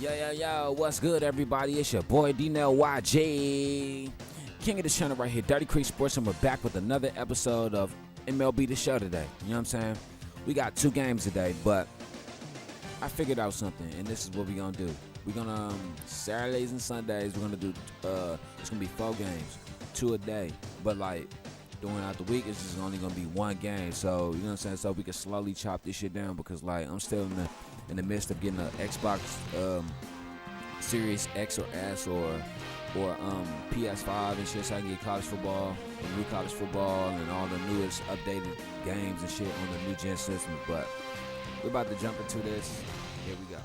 Yo, what's good, everybody? It's your boy, Darnell YJ. King of the channel right here, Dirty Creek Sports, and we're back with another episode of MLB The Show today. You know what I'm saying? We got 2 games today, but I figured out something, and this is what we're going to do. We're going to, Saturdays and Sundays, we're going to do, it's going to be 4 games, 2 a day. But, like, during the week, it's just only going to be 1 game. So, you know what I'm saying? So we can slowly chop this shit down because, like, I'm still in the midst of getting an Xbox Series X or S or PS5 and shit, so I can get college football, and new college football, and all the newest updated games and shit on the new gen systems. But we're about to jump into this. Here we go.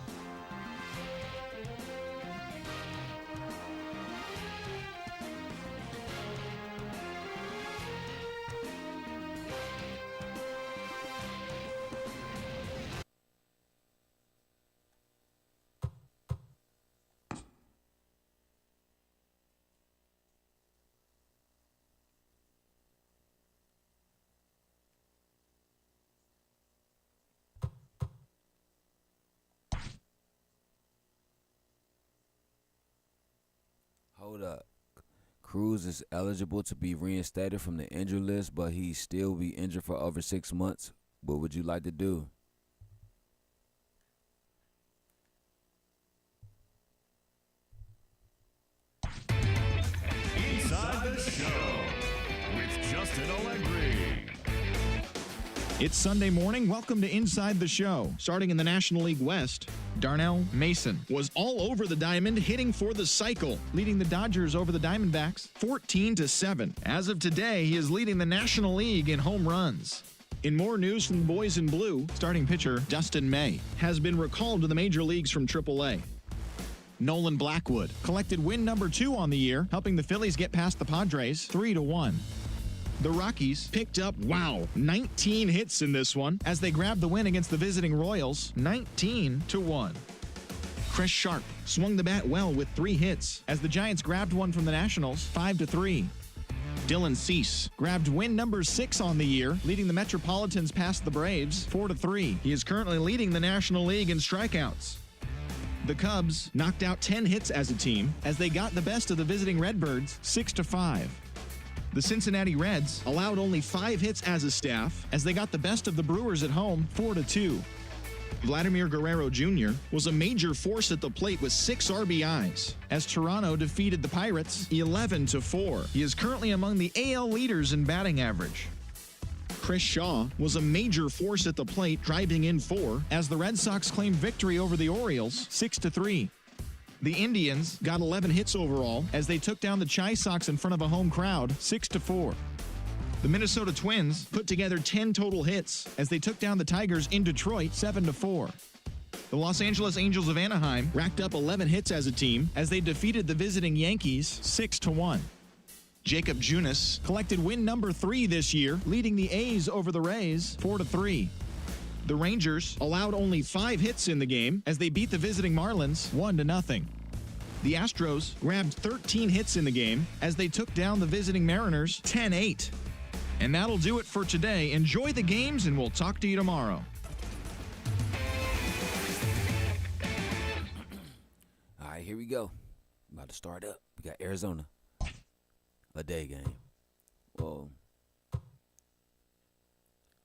Hold up. Cruz is eligible to be reinstated from the injury list, but he still be injured for over 6 months. What would you like to do? Inside the Show with Justin Allegri. It's Sunday morning. Welcome to Inside the Show. Starting in the National League West, Darnell Mason was all over the diamond, hitting for the cycle, leading the Dodgers over the Diamondbacks 14-7. As of today, he is leading the National League in home runs. In more news from the boys in blue, starting pitcher Dustin May has been recalled to the major leagues from AAA. Nolan Blackwood collected win number 2 on the year, helping the Phillies get past the Padres 3-1. The Rockies picked up, 19 hits in this one as they grabbed the win against the visiting Royals 19-1. Chris Sharp swung the bat well with 3 hits as the Giants grabbed one from the Nationals 5-3. Dylan Cease grabbed win number 6 on the year, leading the Metropolitans past the Braves 4-3. He is currently leading the National League in strikeouts. The Cubs knocked out 10 hits as a team as they got the best of the visiting Redbirds 6-5. The Cincinnati Reds allowed only 5 hits as a staff as they got the best of the Brewers at home 4-2. Vladimir Guerrero Jr. was a major force at the plate with 6 RBIs as Toronto defeated the Pirates 11-4. He is currently among the AL leaders in batting average. Chris Shaw was a major force at the plate, driving in 4 as the Red Sox claimed victory over the Orioles 6-3. The Indians got 11 hits overall as they took down the Chi Sox in front of a home crowd 6-4. The Minnesota Twins put together 10 total hits as they took down the Tigers in Detroit 7-4. The Los Angeles Angels of Anaheim racked up 11 hits as a team as they defeated the visiting Yankees 6-1. Jacob Junis collected win number 3 this year, leading the A's over the Rays 4-3. The Rangers allowed only 5 hits in the game as they beat the visiting Marlins 1-0. The Astros grabbed 13 hits in the game as they took down the visiting Mariners 10-8. And that'll do it for today. Enjoy the games, and we'll talk to you tomorrow. All right, here we go. About to start up. We got Arizona. A day game. Whoa.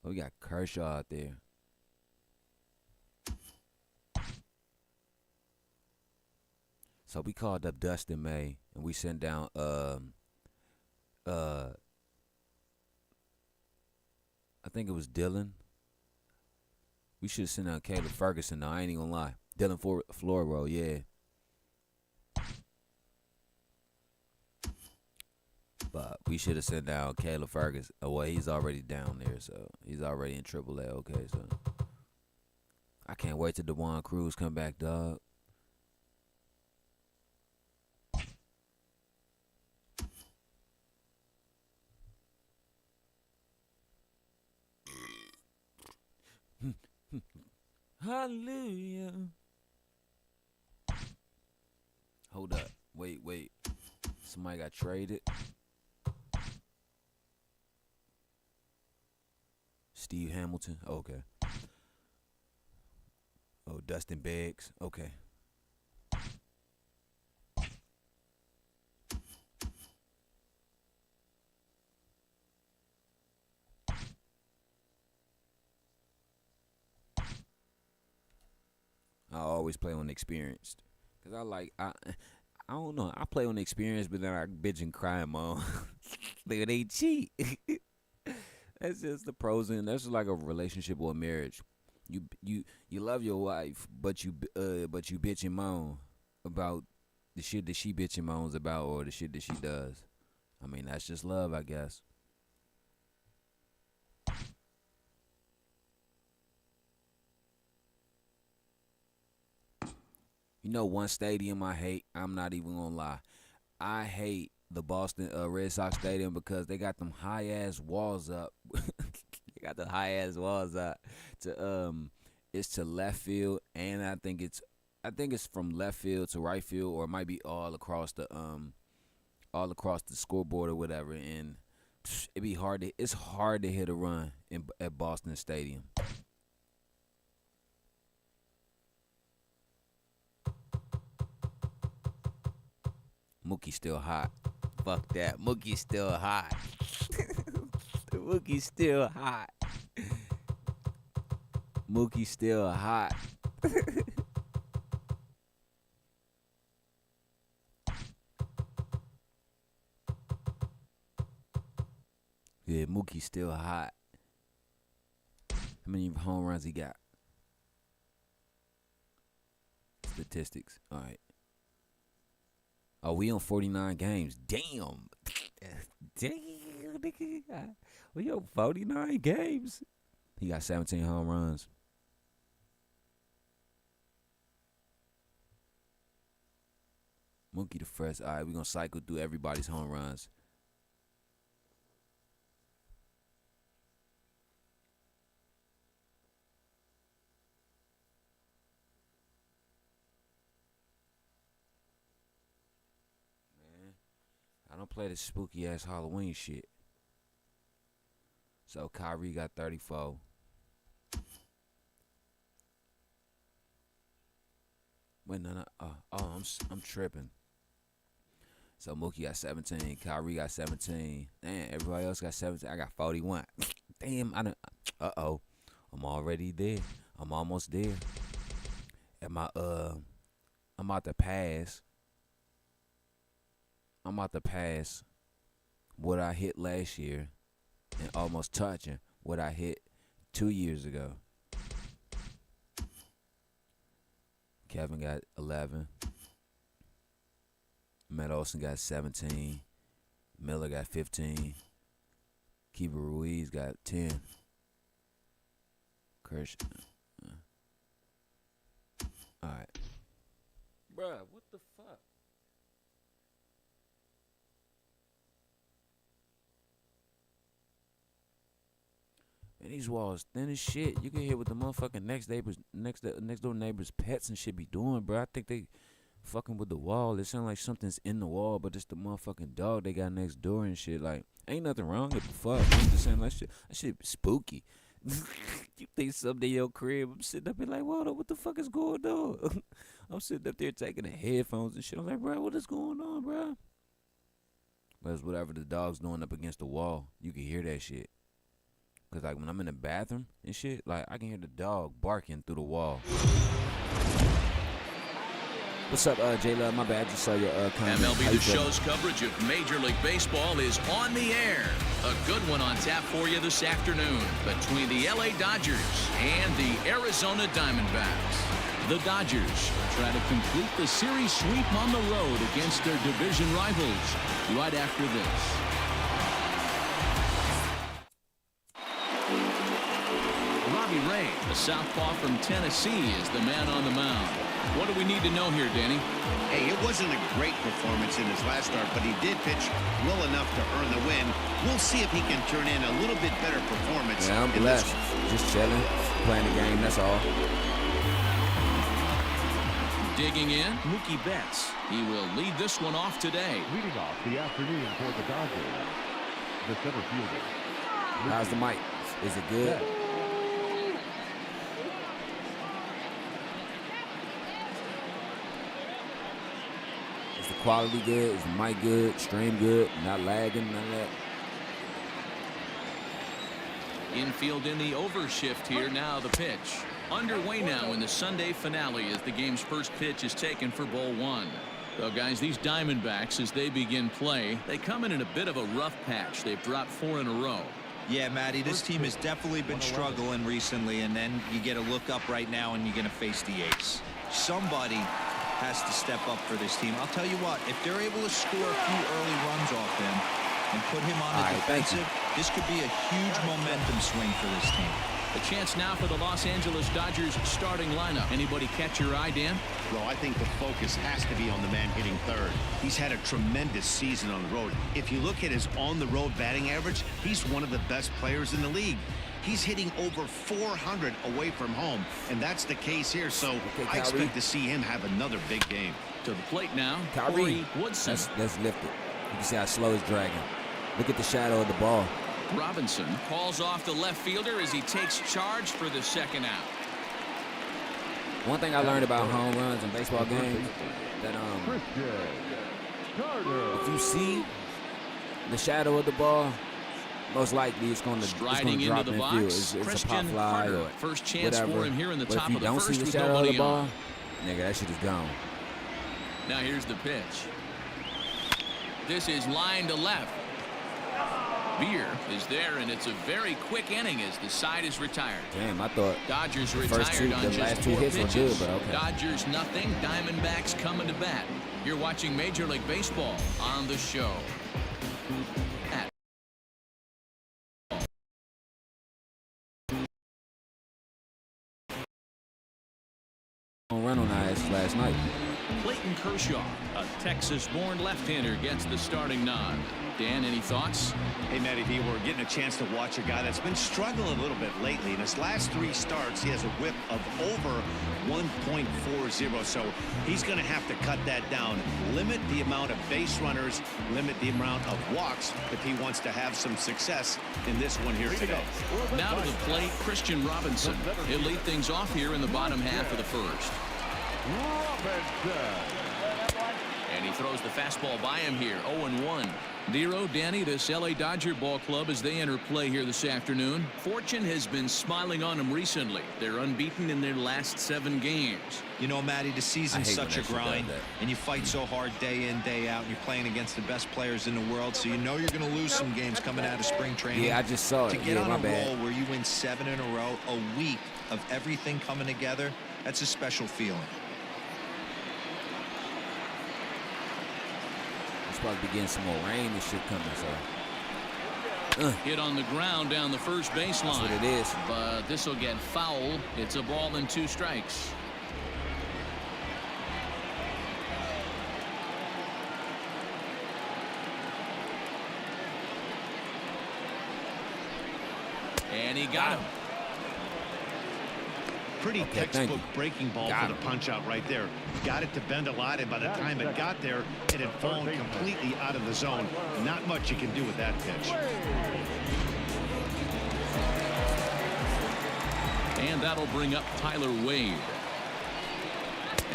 We got Kershaw out there. So we called up Dustin May, and we sent down I think it was Dylan. We should have sent out Caleb Ferguson. No, I ain't even gonna lie. Dylan Floro, yeah. But we should have sent down Caleb Ferguson. Oh, well, he's already down there, so he's already in AAA. Okay, so I can't wait till DeJuan Cruz come back, dog. Hallelujah. Hold up. Wait. Somebody got traded. Steve Hamilton. Okay. Oh, Dustin Beggs. Okay. I always play on experienced. Cause I don't know. I play on experience, but then I bitch and cry and moan. Nigga, they cheat. That's just the pros and that's just like a relationship or a marriage. You love your wife, but you bitch and moan about the shit that she bitch and moans about or the shit that she does. I mean, that's just love, I guess. You know, one stadium I hate, I'm not even gonna lie. I hate the Boston Red Sox stadium because they got them high ass walls up. They got the high ass walls up it's to left field, and I think it's from left field to right field, or it might be all across the scoreboard or whatever, and it's hard to hit a run at Boston Stadium. Mookie's still hot. Fuck that. Mookie's still hot. Mookie's still hot. Mookie's still hot. Yeah, Mookie's still hot. How many home runs he got? Statistics. All right. Oh, we on 49 games. Damn. Damn, nigga. We on 49 games. He got 17 home runs. Mookie the first. All right, we're going to cycle through everybody's home runs. I don't play this spooky ass Halloween shit. So Kyrie got 34. Wait, no. I'm tripping. So Mookie got 17. Kyrie got 17. Damn, everybody else got 17. I got 41. Damn, I'm already there. I'm almost there. I'm about to pass. I'm about to pass what I hit last year and almost touching what I hit 2 years ago. Kevin got 11. Matt Olson got 17. Miller got 15. Keeper Ruiz got 10. Kersh. All right. Bruh, what the fuck? Man, these walls thin as shit. You can hear what the motherfucking next door neighbors' pets and shit be doing, bro. I think they fucking with the wall. It sound like something's in the wall, but it's the motherfucking dog they got next door and shit. Like, ain't nothing wrong with the fuck. I'm just saying that shit spooky. You think something in your crib? I'm sitting up here like, what the fuck is going on? I'm sitting up there taking the headphones and shit. I'm like, bro, what is going on, bro? But it's whatever the dog's doing up against the wall. You can hear that shit. Cause like when I'm in the bathroom and shit, like I can hear the dog barking through the wall. What's up, J-Love? My bad, just saw your comment. MLB The Show's coverage of Major League Baseball is on the air. A good one on tap for you this afternoon between the LA Dodgers and the Arizona Diamondbacks. The Dodgers try to complete the series sweep on the road against their division rivals right after this. Ray, the southpaw from Tennessee, is the man on the mound. What do we need to know here, Danny? Hey, it wasn't a great performance in his last start, but he did pitch well enough to earn the win. We'll see if he can turn in a little bit better performance. Yeah, I'm blessed. Just chilling, playing the game, that's all. Digging in, Mookie Betts. He will lead this one off today. Leading off the afternoon for the Dodgers, the center fielder. How's the mic? Is it good? Yeah. Is the quality good? Is the mic good? Stream good? Not lagging? None of that? Infield in the overshift here. Now the pitch. Underway now in the Sunday finale as the game's first pitch is taken for ball one. So, guys, these Diamondbacks, as they begin play, they come in a bit of a rough patch. They've dropped 4 in a row. Yeah, Matty, this team has definitely been struggling recently, and then you get a look up right now and you're going to face the ace. Somebody has to step up for this team. I'll tell you what, if they're able to score a few early runs off him and put him on the defensive, this could be a huge momentum swing for this team. A chance now for the Los Angeles Dodgers starting lineup. Anybody catch your eye, Dan? Well, I think the focus has to be on the man hitting third. He's had a tremendous season on the road. If you look at his on-the-road batting average, he's one of the best players in the league. He's hitting over 400 away from home, and that's the case here. So I expect to see him have another big game. To the plate now, Kyrie Woodson. Let's lift it. You can see how slow it's dragging. Look at the shadow of the ball. Robinson calls off the left fielder as he takes charge for the second out. One thing I learned about home runs in baseball games, that if you see the shadow of the ball, most likely it's going to drop in the field. It's a pop fly or first chance whatever. for him here in the but top if you of the don't first see the with shadow of nobody the ball, on. nigga, that shit is gone. Now here's the pitch. This is line to left. Beer is there, and it's a very quick inning as the side is retired. Damn, I thought Dodgers the retired on the just last 2 4 hits pitches. were good, but okay. Dodgers nothing, Diamondbacks coming to bat. You're watching Major League Baseball on the show. Run on our ass last night. Clayton Kershaw, a Texas-born left-hander, gets the starting nod. Dan, any thoughts? Hey, Matty V, we're getting a chance to watch a guy that's been struggling a little bit lately. In his last 3 starts, he has a whip of over 1.40, so he's going to have to cut that down. Limit the amount of base runners, limit the amount of walks if he wants to have some success in this one here today. Now to the plate, Christian Robinson. He'll lead things off here in the bottom half of the first. And he throws the fastball by him here, 0-1. Nero, Danny, this LA Dodger ball club as they enter play here this afternoon. Fortune has been smiling on them recently. They're unbeaten in their last 7 games. You know, Matty, the season's such a grind, and you fight so hard day in, day out, and you're playing against the best players in the world, so you know you're going to lose some games coming out of spring training. Yeah, I just saw it. To get on a roll where you win 7 in a row, a week of everything coming together, that's a special feeling. Supposed to be getting some more rain and shit coming, so hit on the ground down the first baseline. That's what it is. But this will get foul. It's a ball and 2 strikes. And he got him. Pretty textbook breaking ball for the punch out right there. Got it to bend a lot, and by the time it got there, it had fallen completely out of the zone. Not much you can do with that pitch. And that'll bring up Tyler Wade.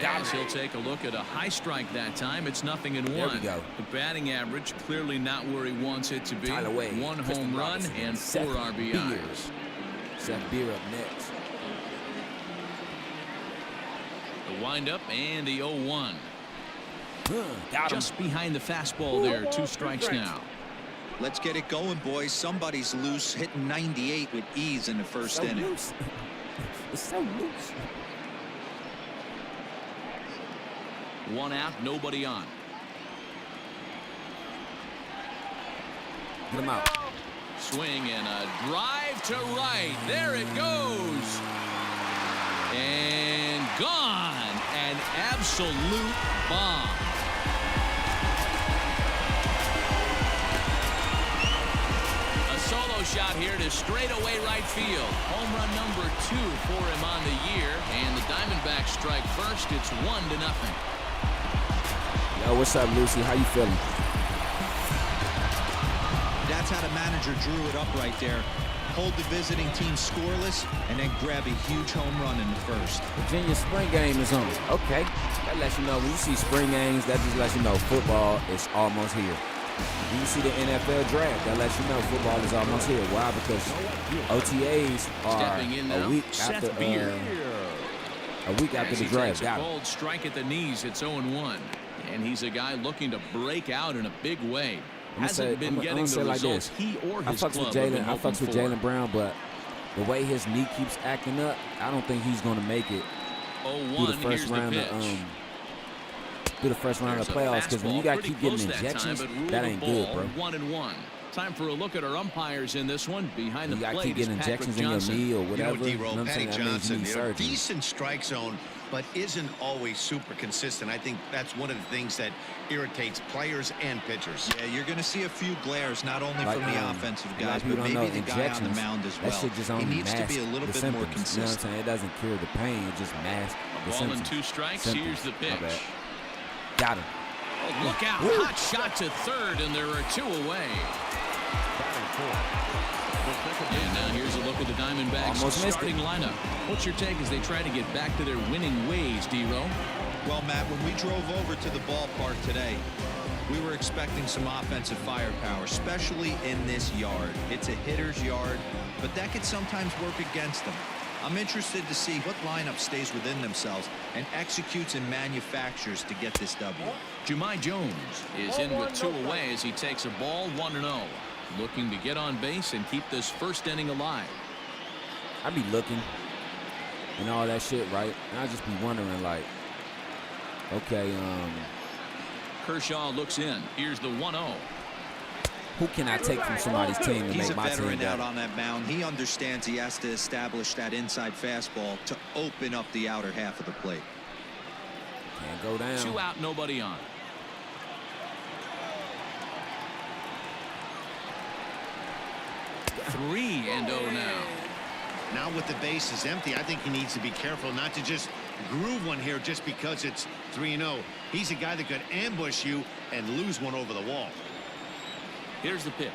As he'll take a look at a high strike that time. It's 0-1. There we go. The batting average clearly not where he wants it to be. Tyler Wade, 1 home run and 4 RBIs. Seth Beer up next. The windup and the 0-1. Got him. Just behind the fastball there. 2 strikes now. Let's get it going, boys. Somebody's loose, hitting 98 with ease in the first inning. Loose. It's so loose. 1 out, nobody on. Get him out. Swing and a drive to right. There it goes. And gone. An absolute bomb. A solo shot here to straightaway right field. Home run number 2 for him on the year. And the Diamondbacks strike first. It's 1-0. Yo, what's up, Lucy? How you feeling? That's how the manager drew it up right there. Hold the visiting team scoreless and then grab a huge home run in the first. Virginia spring game is on. Okay. That lets you know when you see spring games, that just lets you know football is almost here. When you see the NFL draft, that lets you know football is almost here. Why? Because OTAs are a week after a week after the draft. Got a cold strike at the knees. It's 0-1. And he's a guy looking to break out in a big way. Hasn't been getting the results he or his club have been I fucks with Jaylen Brown, but the way his knee keeps acting up, I don't think he's going to make it through the first round of playoffs. Because when you got to keep getting injections, that ain't good, bro. 1-1. Time for a look at our umpires in this one. Behind the plate keep getting injections in your knee or whatever. You know, Patty Johnson, decent strike zone, but isn't always super consistent. I think that's one of the things that irritates players and pitchers. Yeah, you're going to see a few glares, not only from the offensive guys, but maybe the guy on the mound as well. That shit just only he needs to be a little bit more consistent. You know what I'm saying? It doesn't cure the pain. It just masks the symptoms. Ball and 2 strikes. Here's the pitch. Got him. Oh, look out. Hot shot to third, and there are 2 away. And now here's a look at the Diamondbacks starting lineup. What's your take as they try to get back to their winning ways, D-Row? Well, Matt, when we drove over to the ballpark today, we were expecting some offensive firepower, especially in this yard. It's a hitter's yard, but that could sometimes work against them. I'm interested to see what lineup stays within themselves and executes and manufactures to get this W. Jahmai Jones is in with 2 away as he takes a ball 1-0. Looking to get on base and keep this first inning alive. I be looking and all that shit, right? And I just be wondering, like, okay, Kershaw looks in. Here's the 1-0. Who can I take from somebody's team to He's make my team veteran better? out on that mound. He understands he has to establish that inside fastball to open up the outer half of the plate. Can't go down. 2 out, nobody on. Three and 0 now. Now with the bases empty, I think he needs to be careful not to just groove one here just because it's 3-0. He's a guy that could ambush you and lose one over the wall. Here's the pitch.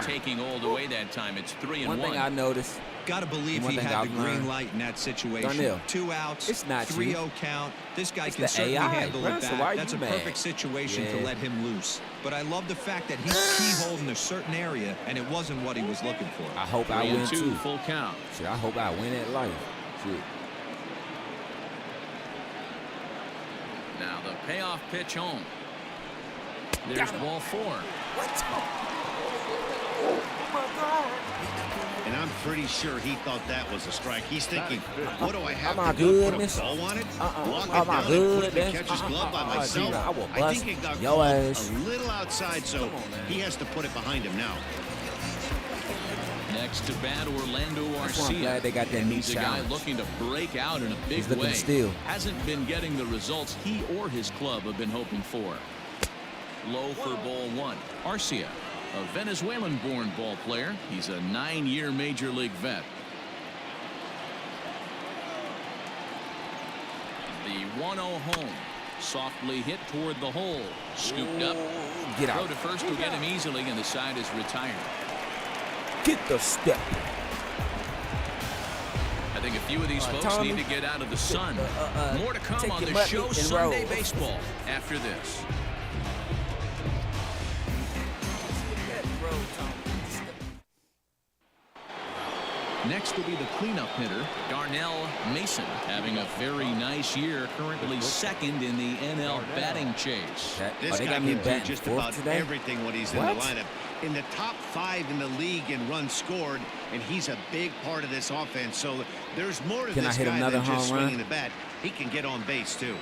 Taking all the way that time. It's 3-1. One thing I noticed. Got to believe he had the green light in that situation. Darnell, 2 outs, it's not 3-0 count. This guy it's can certainly handle it so back. That's a perfect situation to let him loose. But I love the fact that he's keyholed in a certain area, and it wasn't what he was looking for. I hope I win too. Full count. Shit, I hope I win at life. Shit. Now the payoff pitch home. There's ball 4. What? Oh my God. And I'm pretty sure he thought that was a strike. He's thinking, what do I have to do? Put a ball on it? Walk it down and put the catcher's glove by myself? I think it got called a little outside, so he has to put it behind him now. Next to bat, Orlando Arcia. I'm glad they got that He's a guy looking to break out in a big way. Hasn't been getting the results he or his club have been hoping for. Low for ball 1. Arcia, a Venezuelan-born ball player. He's a 9-year Major League vet. The 1-0 home. Softly hit toward the hole. Scooped up. Get out. Throw to first will get him easily, and the side is retired. Get the step. I think a few of these folks need to get out of the sun. More to come on the show Sunday Baseball after this. Next will be the cleanup hitter, Darnell Mason, having a very nice year, currently second in the NL batting chase. This guy can do just about everything when he's in the lineup. In the top 5 in the league in runs scored, and he's a big part of this offense. So there's more to this guy than just swinging the bat. He can get on base, too.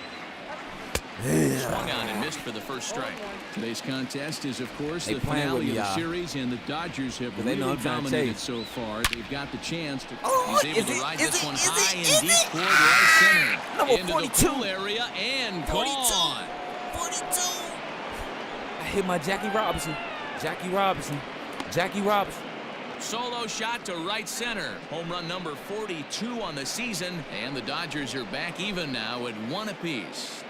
Swung on and missed for the first strike. Today's contest is, of course, the finale of the series, and the Dodgers have really dominated so far. They've got the chance to. He's able to ride this one high and deep toward right center. Into the pool area and gone. 42. I hit my Jackie Robinson. Jackie Robinson. Solo shot to right center. Home run number 42 on the season, and the Dodgers are back even now at 1 apiece.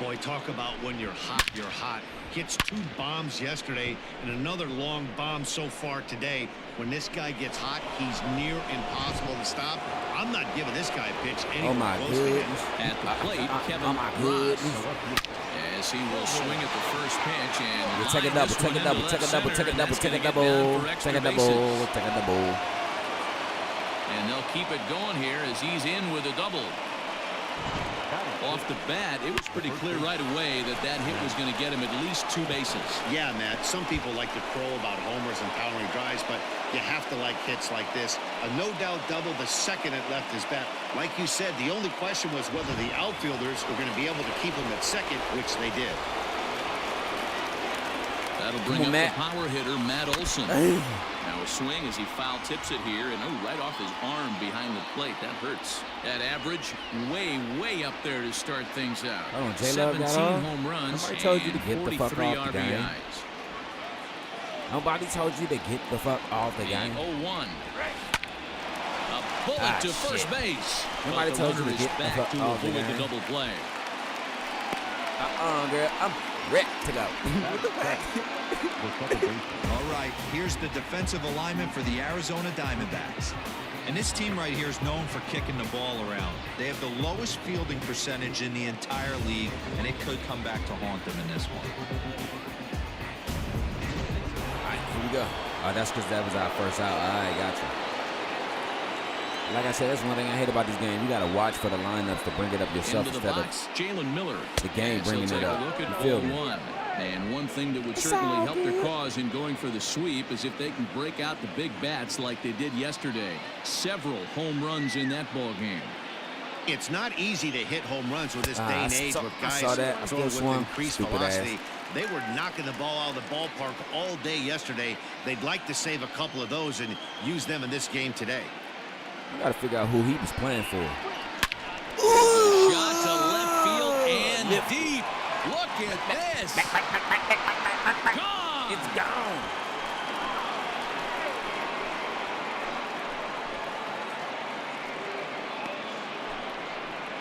Boy, talk about when you're hot, you're hot. Hits 2 bombs yesterday and another long bomb so far today. When this guy gets hot, he's near impossible to stop. I'm not giving this guy a pitch anywhere close to him. At the plate, Kevin my Ross. goodness. As he will swing at the first pitch and Take a double, take a double, take a double, take a double, take a double, take a double, take a double. And they'll keep it going here as he's in with a double. Off the bat, it was pretty clear right away that that hit was going to get him at least 2 bases. Yeah, Matt, some people like to crow about homers and powering drives, but you have to like hits like this. A no-doubt double the second it left his bat. Like you said, the only question was whether the outfielders were going to be able to keep him at second, which they did. That'll bring up the power hitter, Matt Olson. Now a swing as he foul tips it here, and right off his arm behind the plate. That hurts. That average way up there to start things out. 17 home runs. Nobody told you to get the fuck off the game. RBIs. Nobody told you to get the fuck off the game. 0-1. A bullet to first base. Nobody told you to get the fuck off the game. The double play. Girl, I'm ready to go. All right, here's the defensive alignment for the Arizona Diamondbacks. And this team right here is known for kicking the ball around. They have the lowest fielding percentage in the entire league, and it could come back to haunt them in this one. All right, here we go. Oh, that's because that was our first out. All right, gotcha. Like I said, that's one thing I hate about this game. You got to watch for the lineups to bring it up yourself instead of Jalen Miller. The game bringing it up. Look at You feel me? 0-1. And one thing that would certainly help their cause in going for the sweep is if they can break out the big bats like they did yesterday. Several home runs in that ball game. It's not easy to hit home runs with this day and age with guys throwing with increased velocity. They were knocking the ball out of the ballpark all day yesterday. They'd like to save a couple of those and use them in this game today. I got to figure out who he was playing for. Ooh. Shot to left field and deep. Look at this. Gone. It's gone.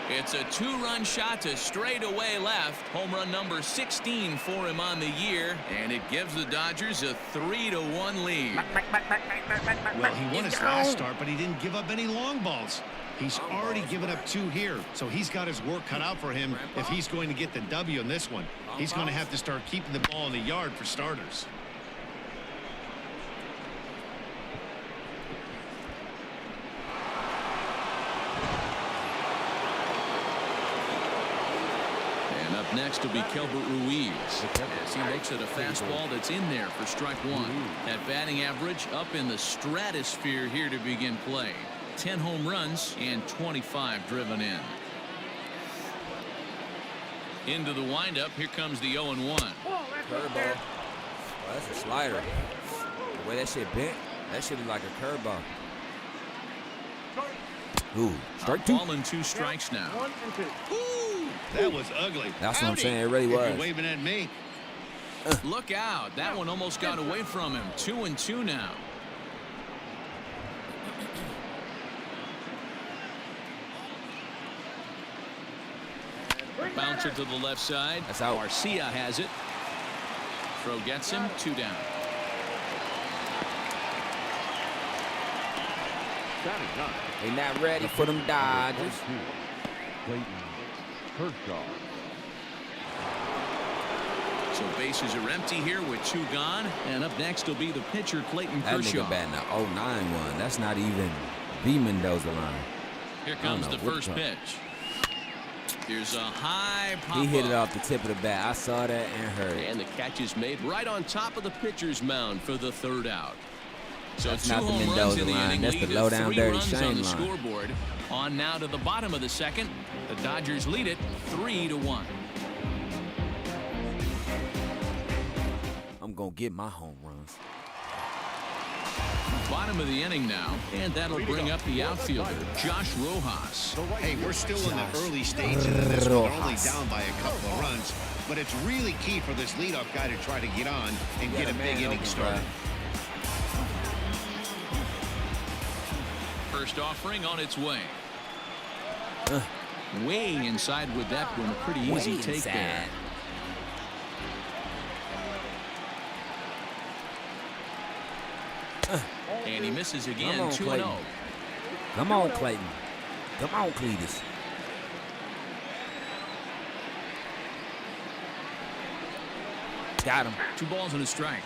It's a 2-run shot to straightaway left. Home run number 16 for him on the year, and it gives the Dodgers a 3-1 lead. Well, he won his last start, but he didn't give up any long balls. He's already given up 2 here, so he's got his work cut out for him if he's going to get the W in this one. He's going to have to start keeping the ball in the yard for starters. And up next will be Kelbert Ruiz as he looks at a fastball that's in there for strike 1. That batting average up in the stratosphere here to begin play. 10 home runs and 25 driven in. Into the windup. Here comes the 0-1. Curveball. Oh, that's a slider. The way that shit bent, that shit is like a curveball. Ooh, strike 2. Ball and 2 strikes now. 1 and 2. Ooh, that was ugly. That's what I'm saying. It really was. You're waving at me. Look out. That one almost got away from him. 2-2 now. Bouncer to the left side. That's out. Garcia has it. Throw gets him. 2 down. They not ready for them Dodgers. So bases are empty here with 2 gone. And up next will be the pitcher, Clayton That Kershaw. nigga batting a 0-9-1. That's not even the Mendoza line. Here comes the first pitch. Here's a high pop. He hit it off the tip of the bat. I saw that and heard it. And the catch is made right on top of the pitcher's mound for the 3rd out. So That's 2 not the home runs Mendoza in the line. inning, That's the lead to low-down 3 dirty runs Shane on the line. scoreboard. On now to the bottom of the 2nd. The Dodgers lead it 3-1. I'm going to get my home runs. Bottom of the inning now, and that'll bring up the outfielder, Josh Rojas. Hey, we're still in the early stages of this. We're only down by a couple of runs, but it's really key for this leadoff guy to try to get on and get a big inning started. First offering on its way. Way inside with that one. A pretty easy take there. And he misses again. 2-0. Come on, Clayton. Come on, Cletus. Got him. 2 balls and a strike.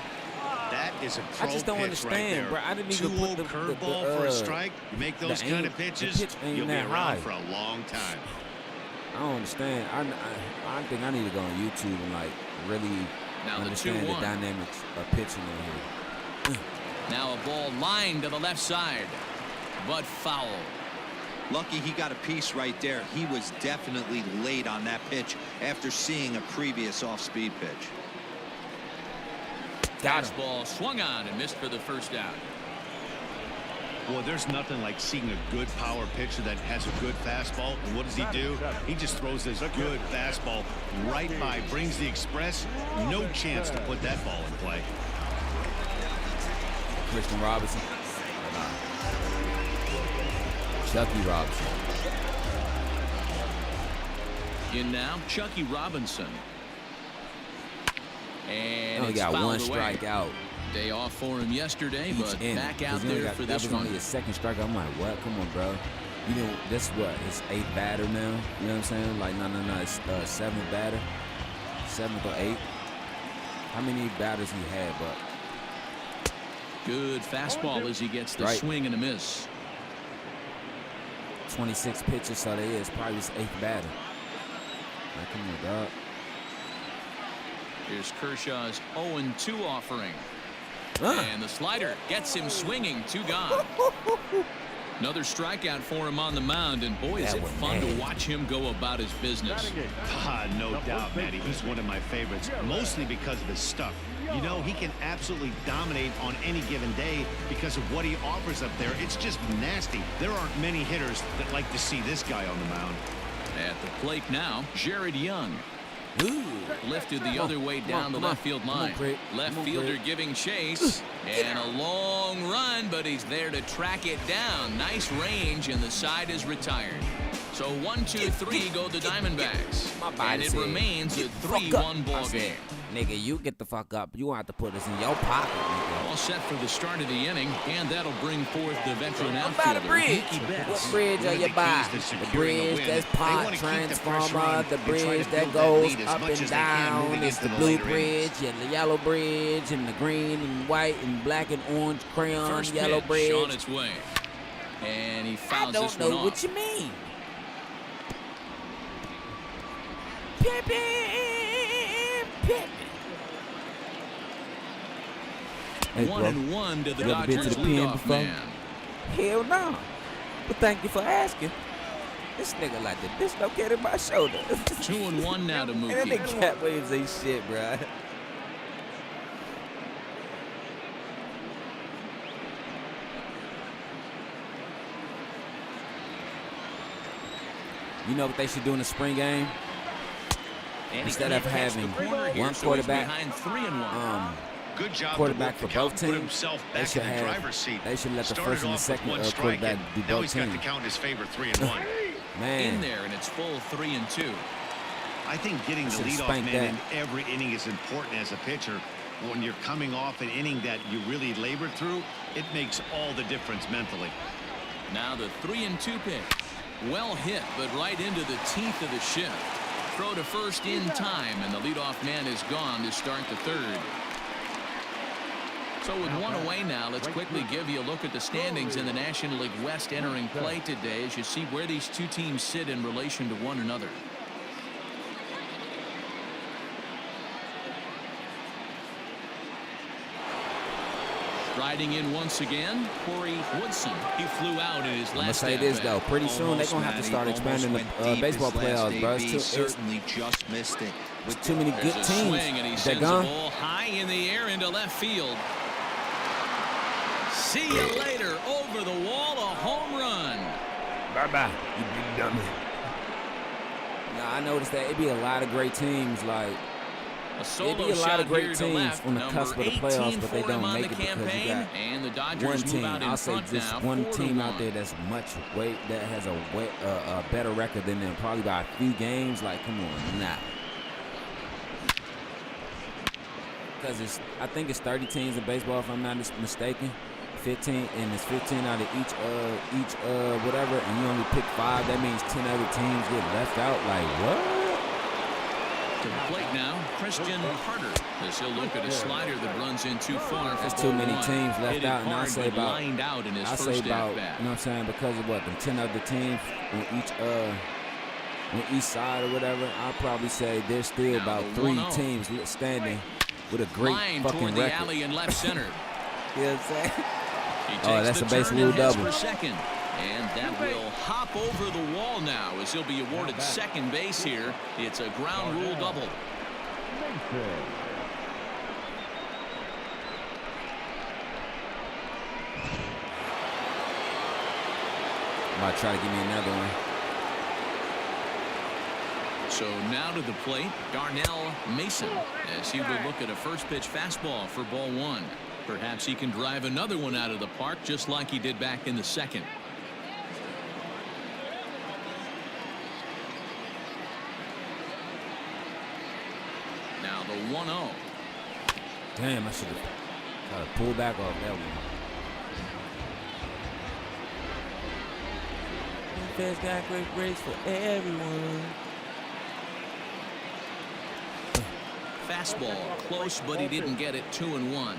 That is a pro I just don't pitch understand, right bro. I didn't even put the curveball for a strike. You make those kind of pitches, you'll be around for a long time. I don't understand. I think I need to go on YouTube and like really understand the dynamics of pitching in here. Now a ball lined to the left side, but foul. Lucky he got a piece right there. He was definitely late on that pitch after seeing a previous off-speed pitch. Fastball swung on and missed for the first out. Well, there's nothing like seeing a good power pitcher that has a good fastball. And what does he do? He just throws this good fastball right by, brings the express. No chance to put that ball in play. Christian Robinson. Chucky Robinson. In now, Chucky Robinson. And he got one strikeout. Day off for him yesterday, but back out there for this one. That was only his second strikeout. I'm like, what? Come on, bro. You know, this is what, his 8th batter now? You know what I'm saying? Like, no, it's 7th batter. 7th or 8th. How many batters he had, but. Good fastball as he gets the swing and a miss. 26 pitches, so that is probably his 8th batter. Like, come on, dog. Here's Kershaw's 0-2 offering. And the slider gets him swinging. 2 gone. Another strikeout for him on the mound, and boy, is it fun to watch him go about his business. No doubt, Matty. He's one of my favorites, mostly because of his stuff. You know, he can absolutely dominate on any given day because of what he offers up there. It's just nasty. There aren't many hitters that like to see this guy on the mound. At the plate now, Jared Young. Ooh. Lifted the other way down the left field line. Left fielder giving chase. And a long run, but he's there to track it down. Nice range, and the side is retired. So 1-2-3 go the Diamondbacks. And it remains a 3-1 ball game. Nigga, you get the fuck up. You want to put this in your pocket, nigga. All set for the start of the inning, and that'll bring forth the veteran outfielder. What bridge? What bridge are you by? The bridge that's pot transformer, the bridge that goes up and down. It's the blue bridge and the yellow bridge and the green and white and black and orange crayon First yellow pitch bridge. on its way. And he fouls this one off. I don't know what you mean. Pippin. Hey, 1-1 to the you ever been Dodgers to the pen leadoff before? man. Hell no. But thank you for asking. This nigga like the dislocated my shoulder. 2-1 now to Mookie. And that nigga Cat Williams ain't shit, bro. You know what they should do in the spring game? Instead of having one quarterback, Good job quarterback for both teams, they should let the first and the second quarterback do now both he's got teams. to count his favorite 3-1. Man, In there, and it's full 3-2. I think getting the leadoff man in every inning is important as a pitcher. When you're coming off an inning that you really labored through, it makes all the difference mentally. Now the 3-2 pitch. Well hit, but right into the teeth of the shift. Throw to first in time, and the leadoff man is gone to start the third. So with one away now, let's quickly give you a look at the standings in the National League West entering play today as you see where these two teams sit in relation to one another. Riding in once again, Corey Woodson. He flew out in his last. I'm gonna say this though, pretty soon they're gonna have to start expanding the baseball playoffs, bro. Certainly just missed it. With too many good There's teams. a swing, and he sends the ball high in the air into left field. See you later. Over the wall, a home run. Bye-bye, you big dummy. Nah, I noticed that it be a lot of great teams. Like, A It'd solo be a lot shot of great here to teams left. on the Number cusp of the 18 playoffs, but they for him don't on make the it because you campaign, got and the one Dodgers move team. out in I'll say front just now, one 4-1. team out there that's that has a better record than them, probably by a few games. Like, come on, nah. Because I think it's 30 teams in baseball, if I'm not mistaken. 15, and it's 15 out of each whatever, and you only pick 5. That means 10 other teams get left out. Like, what? To the plate now, Christian Carter. As he'll look at a slider that runs in too far. That's too many teams left out, and I say about lined out in his I first say about at-bat. you know what I'm saying, because of what, the 10 other teams on each side or whatever. I'll probably say there's still Now about the 3 1-0. teams standing with a great Line fucking toward the record. alley in left center. You know what I'm saying? He takes Oh, that's the a base turn rule and heads double. for second. And that will hop over the wall now as he'll be awarded second base here. It's a ground rule double. Might try to give me another one. So now to the plate, Darnell Mason, as he will look at a first pitch fastball for ball 1. Perhaps he can drive another one out of the park just like he did back in the second. Now the 1-0. Damn, I should have tried to pull back off that one. Feds got great race for everyone. Fastball close, but he didn't get it. 2-1.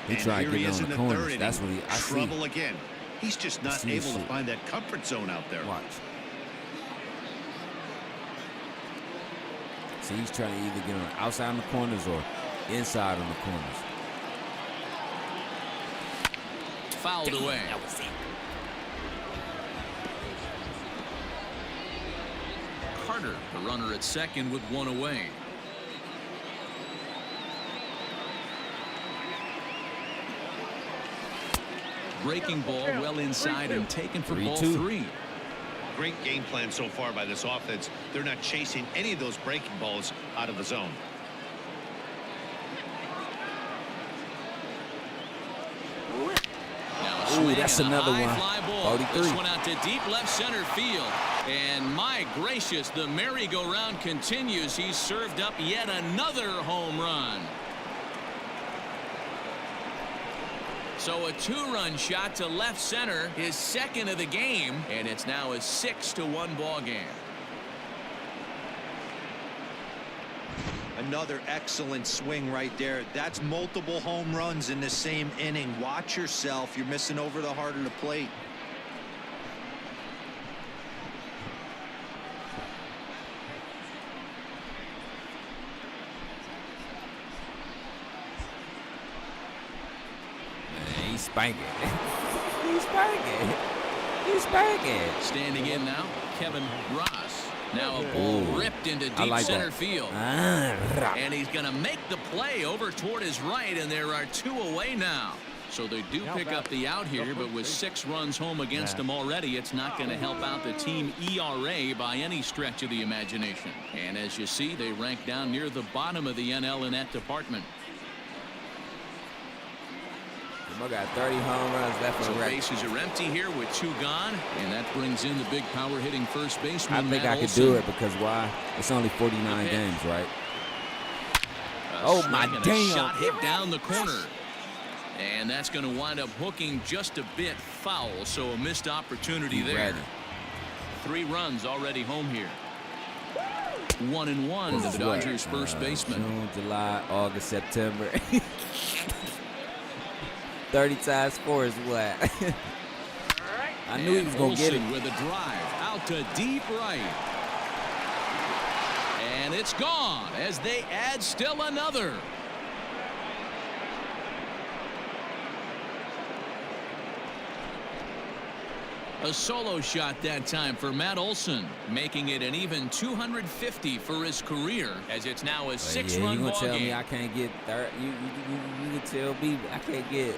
He tried to get on the corners. That's what I see. Trouble again. He's just not able to find that comfort zone out there. Watch. See, he's trying to either get on the outside on the corners or inside on the corners. Fouled away. That was it. Carter, the runner at second with 1 away. Breaking ball well inside and taken for ball 3. Great game plan so far by this offense. They're not chasing any of those breaking balls out of the zone. Ooh, that's another one. 43. This one out to deep left center field. And my gracious, the merry-go-round continues. He's served up yet another home run. So a 2-run shot to left center, his second of the game, and it's now a 6-1 ball game. Another excellent swing right there. That's multiple home runs in the same inning. Watch yourself. You're missing over the heart of the plate. He's spanking. He's spanking. He's spanking. Standing in now, Kevin Ross. Now a ball ripped into deep center field. And he's going to make the play over toward his right, and there are 2 away now. So they do pick up the out here, but with 6 runs home against them already, it's not going to help out the team ERA by any stretch of the imagination. And as you see, they rank down near the bottom of the NL in that department. I got 30 home runs left for the record. Bases are empty here with 2 gone, and that brings in the big power hitting first baseman. I think Matt I could Olson. do it because why? It's only 49 games, right? Oh my damn! Shot hit down the corner, and that's going to wind up hooking just a bit foul. So a missed opportunity there. Ready. 3 runs already home here. 1-1 to the Dodgers' first baseman. June, July, August, September. 30 times 4 is what? I knew he was going to get it. With a drive out to deep right. And it's gone as they add still another. A solo shot that time for Matt Olson, making it an even 250 for his career, as it's now a 6-run you ball gonna tell game. me I can't get third? You can tell me I can't get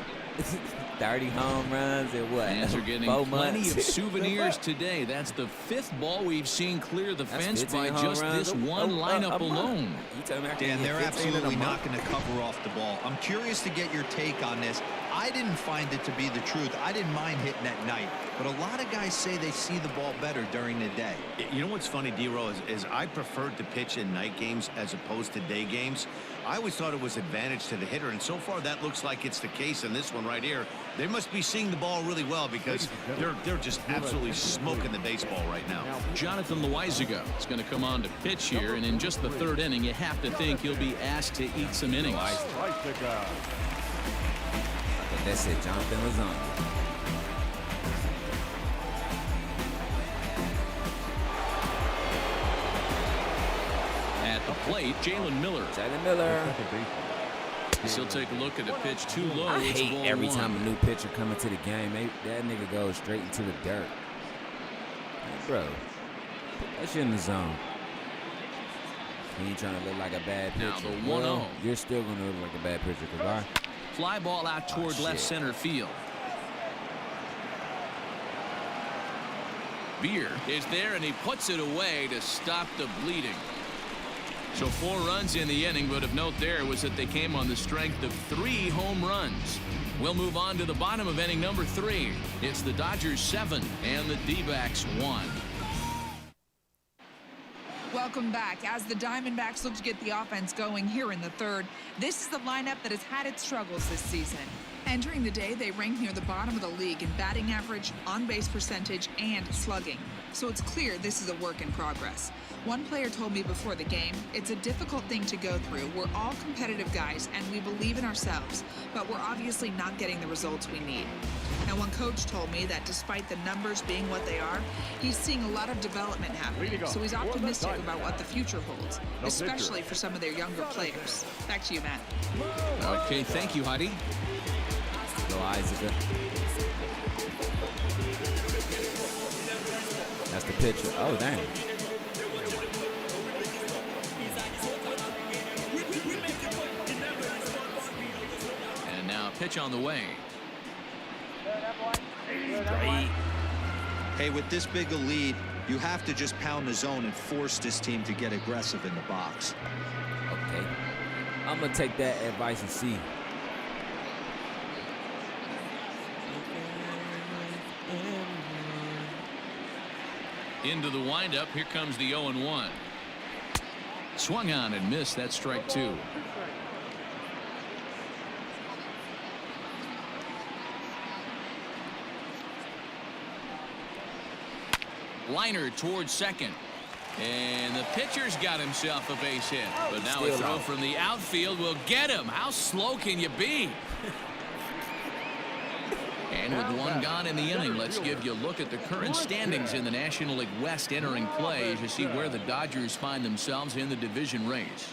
30 home runs in what? Fans are getting 4 plenty months? of souvenirs today. That's the 5th ball we've seen clear the fence by just this one lineup alone. You tell me I Dan, can they're get 15 in a absolutely month? not going to cover off the ball. I'm curious to get your take on this. I didn't find it to be the truth. I didn't mind hitting at night, but a lot of guys say they see the ball better during the day. You know what's funny, D-Row, is I preferred to pitch in night games as opposed to day games. I always thought it was advantage to the hitter, and so far that looks like it's the case in this one right here. They must be seeing the ball really well because they're just absolutely smoking the baseball right now. Jonathan Loizaga is going to come on to pitch here, and in just the 3rd inning, you have to think he'll be asked to eat some innings. I think that's it, Jonathan Loizaga. At the plate, Jalen Miller. Jalen Miller. He'll take a look at a pitch too low. I It's hate ball every 1. time a new pitcher come into the game. That nigga goes straight into the dirt. Hey, bro, put that shit in the zone. He ain't trying to look like a bad pitcher. Now the 1-0. Well, you're still going to look like a bad pitcher. Cause why? Fly ball out toward left shit. center field. Beer is there, and he puts it away to stop the bleeding. So 4 runs in the inning, but of note there was that they came on the strength of 3 home runs. We'll move on to the bottom of inning number 3. It's the Dodgers 7 and the D-backs 1. Welcome back. As the Diamondbacks look to get the offense going here in the 3rd, this is the lineup that has had its struggles this season. Entering the day, they ranked near the bottom of the league in batting average, on-base percentage, and slugging. So it's clear this is a work in progress. One player told me before the game, it's a difficult thing to go through. We're all competitive guys, and we believe in ourselves, but we're obviously not getting the results we need. Now, one coach told me that despite the numbers being what they are, he's seeing a lot of development happening, so he's optimistic about what the future holds, especially for some of their younger players. Back to you, Matt. Okay, thank you, Heidi. Loizaga. That's the pitcher. Oh, damn. And now pitch on the way. Great. Hey, with this big a lead, you have to just pound the zone and force this team to get aggressive in the box. Okay. I'm going to take that advice and see. Into the windup. Here comes the 0-1. Swung on and missed. That's strike 2. Liner towards second. And the pitcher's got himself a base hit. But now a Still throw out. from the outfield will get him. How slow can you be? And with 1 gone in the inning, let's give you a look at the current standings in the National League West entering play as you see where the Dodgers find themselves in the division race.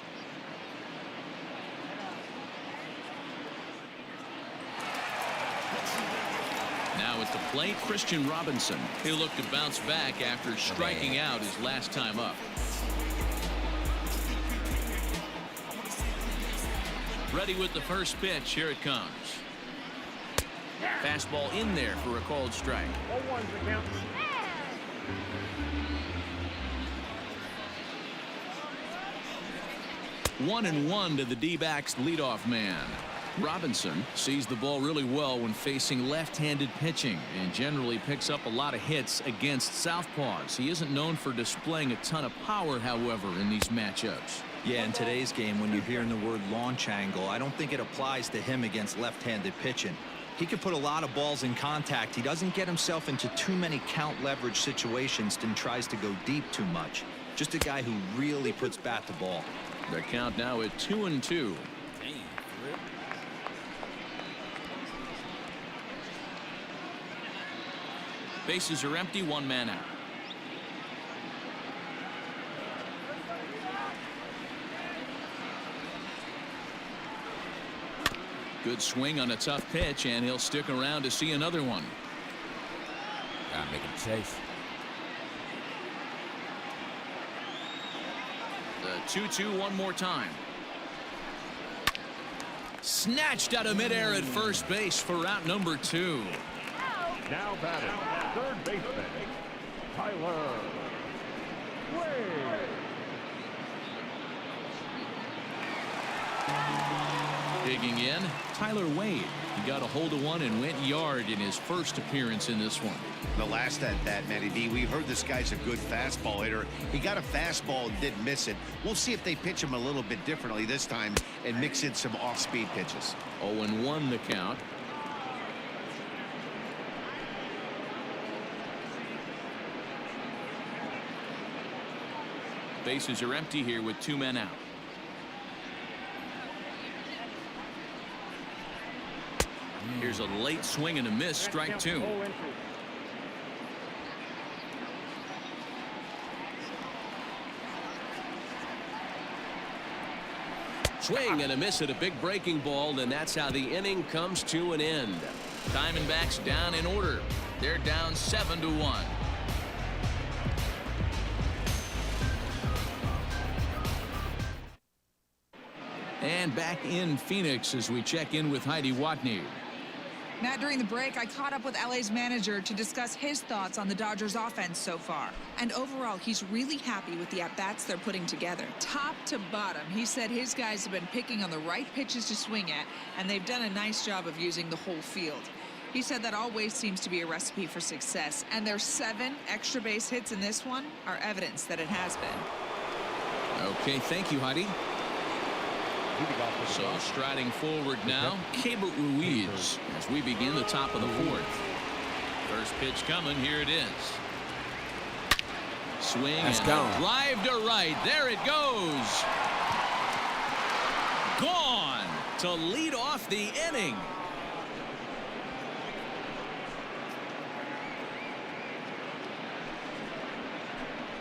Now at the plate, Christian Robinson. He'll look to bounce back after striking out his last time up. Ready with the first pitch. Here it comes. Fastball in there for a called strike. 1-1 to the D-backs leadoff man. Robinson sees the ball really well when facing left-handed pitching and generally picks up a lot of hits against southpaws. He isn't known for displaying a ton of power, however, in these matchups. Yeah, in today's game, when you're hearing the word launch angle, I don't think it applies to him against left-handed pitching. He can put a lot of balls in contact. He doesn't get himself into too many count leverage situations and tries to go deep too much. Just a guy who really puts bat to ball. The count now at 2-2. Bases are empty, 1 man out. Good swing on a tough pitch, and he'll stick around to see another one. Gotta make him chase. The 2-2 one more time. Snatched out of midair at first base for out number 2. Now batting, third baseman, Tyler Wade. Digging in, Tyler Wade. He got a hold of one and went yard in his first appearance in this one. The last at bat, Matty B, we heard this guy's a good fastball hitter. He got a fastball and didn't miss it. We'll see if they pitch him a little bit differently this time and mix in some off-speed pitches. 0-1 the count. Bases are empty here with 2 men out. Here's a late swing and a miss, strike 2. Swing and a miss at a big breaking ball, and that's how the inning comes to an end. Diamondbacks down in order. They're down 7-1. And back in Phoenix as we check in with Heidi Watney. Matt, during the break, I caught up with LA's manager to discuss his thoughts on the Dodgers offense so far. And overall, he's really happy with the at-bats they're putting together. Top to bottom, he said his guys have been picking on the right pitches to swing at, and they've done a nice job of using the whole field. He said that always seems to be a recipe for success, and their 7 extra base hits in this one are evidence that it has been. Okay, thank you, Heidi. So striding forward now, Keibert Ruiz as we begin the top of the 4th. First pitch coming, here it is. Swing and drive to right. There it goes. Gone to lead off the inning.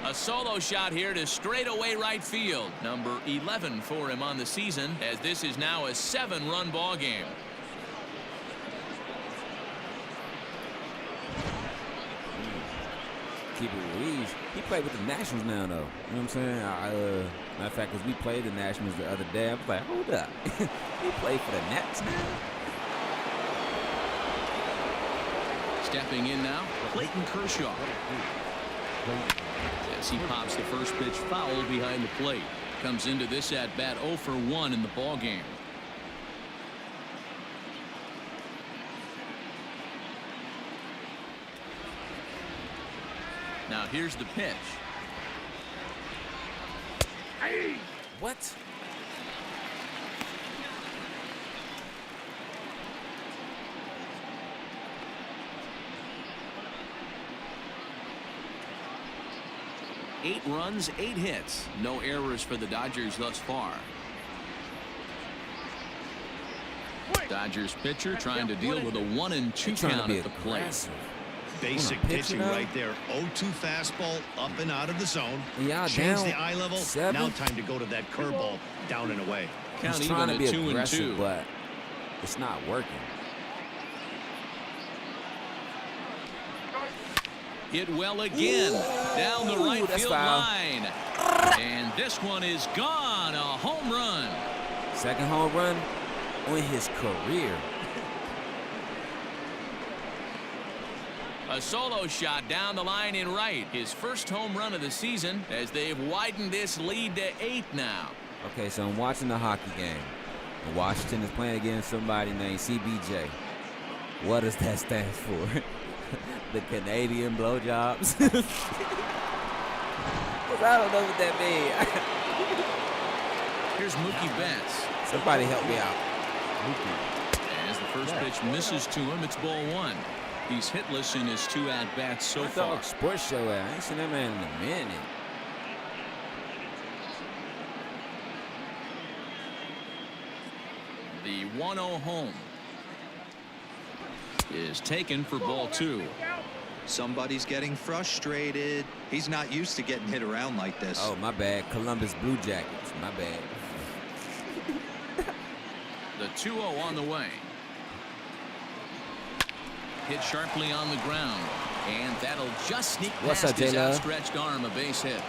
A solo shot here to straightaway right field. Number 11 for him on the season, as this is now a 7-run ball game. Keibert Ruiz, he played with the Nationals now, though. You know what I'm saying? Matter of fact, because we played the Nationals the other day, I was like, hold up. He played for the Nats now? Stepping in now, Clayton Kershaw. As he pops the first pitch foul behind the plate. Comes into this at bat 0 for 1 in the ball game. Now here's the pitch. Hey. What? Eight runs, 8 hits. No errors for the Dodgers thus far. Dodgers pitcher trying to deal with a 1-2 count at the plate. Basic pitching right there. 0-2 fastball up and out of the zone. Yeah, change the eye level. 7. Now time to go to that curveball down and away. Count He's even trying to be 2-2. aggressive, but it's not working. Hit well again. Ooh, down the right field line. And this one is gone. A home run. Second home run on his career. A solo shot down the line in right. His first home run of the season as they've widened this lead to 8 now. Okay, so I'm watching the hockey game. And Washington is playing against somebody named CBJ. What does that stand for? The Canadian blowjobs. Because I don't know what that means. Here's Mookie Betts. Somebody help me out. As the first pitch misses to him, it's ball 1. He's hitless in his 2 at-bats so far. Sports show I ain't seen that man in a minute. The 1-0 home is taken for ball 2. Somebody's getting frustrated. He's not used to getting hit around like this. Oh, my bad. Columbus Blue Jackets. My bad. The 2-0 on the way. Hit sharply on the ground. And that'll just sneak past his outstretched arm, a base hit.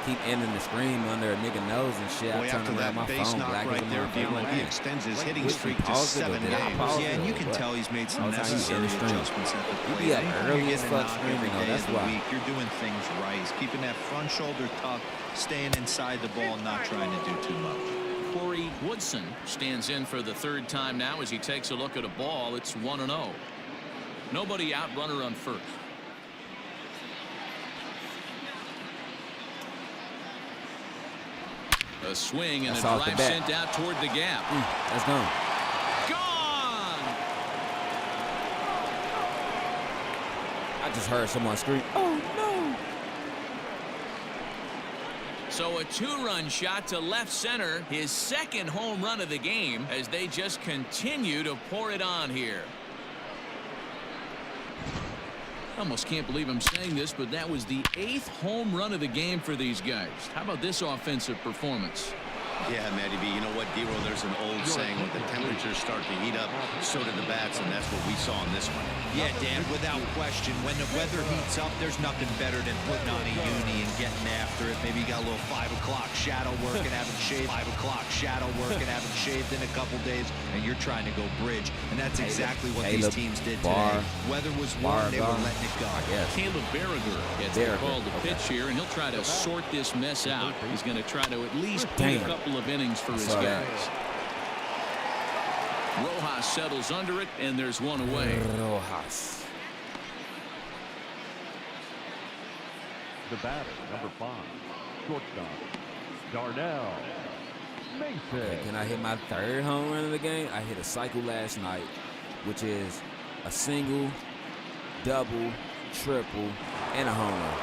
keep ending the scream under a nigga nose and shit. I turn around my phone, black as a motherfucker. He extends his hitting streak to 7 games. Yeah, and you can tell he's made some necessary adjustments at the plate. You be up early as fuck screaming, though. That's why. You're doing things right. He's keeping that front shoulder tucked, staying inside the ball, not trying to do too much. Corey Woodson stands in for the third time now as he takes a look at a ball. It's 1-0. Nobody out, runner on first. A swing and a drive sent out toward the gap. That's gone. Gone! I just heard someone scream, oh no! So a 2-run shot to left center, his second home run of the game as they just continue to pour it on here. I almost can't believe I'm saying this, but that was the 8th home run of the game for these guys. How about this offensive performance? Yeah, Matty B, you know what, D-Roll, there's an old saying, when the temperatures start to heat up, so do the bats, and that's what we saw in this one. Yeah, Dan, without question, when the weather heats up, there's nothing better than putting on a uni and getting after it. Maybe you got a little 5 o'clock shadow work and haven't shaved, 5 o'clock shadow work and haven't shaved in a couple days, and you're trying to go bridge, and that's exactly what these teams did today. Weather was warm, they were letting it go. Caleb Berriger gets the call to pitch here, and he'll try to sort this mess out. He's going to try to at least get a couple of innings for his guys. Rojas settles under it, and there's one away. Rojas. The batter, number 5, shortstop, Darnell Mason. Okay, can I hit my 3rd home run of the game? I hit a cycle last night, which is a single, double, triple, and a home run.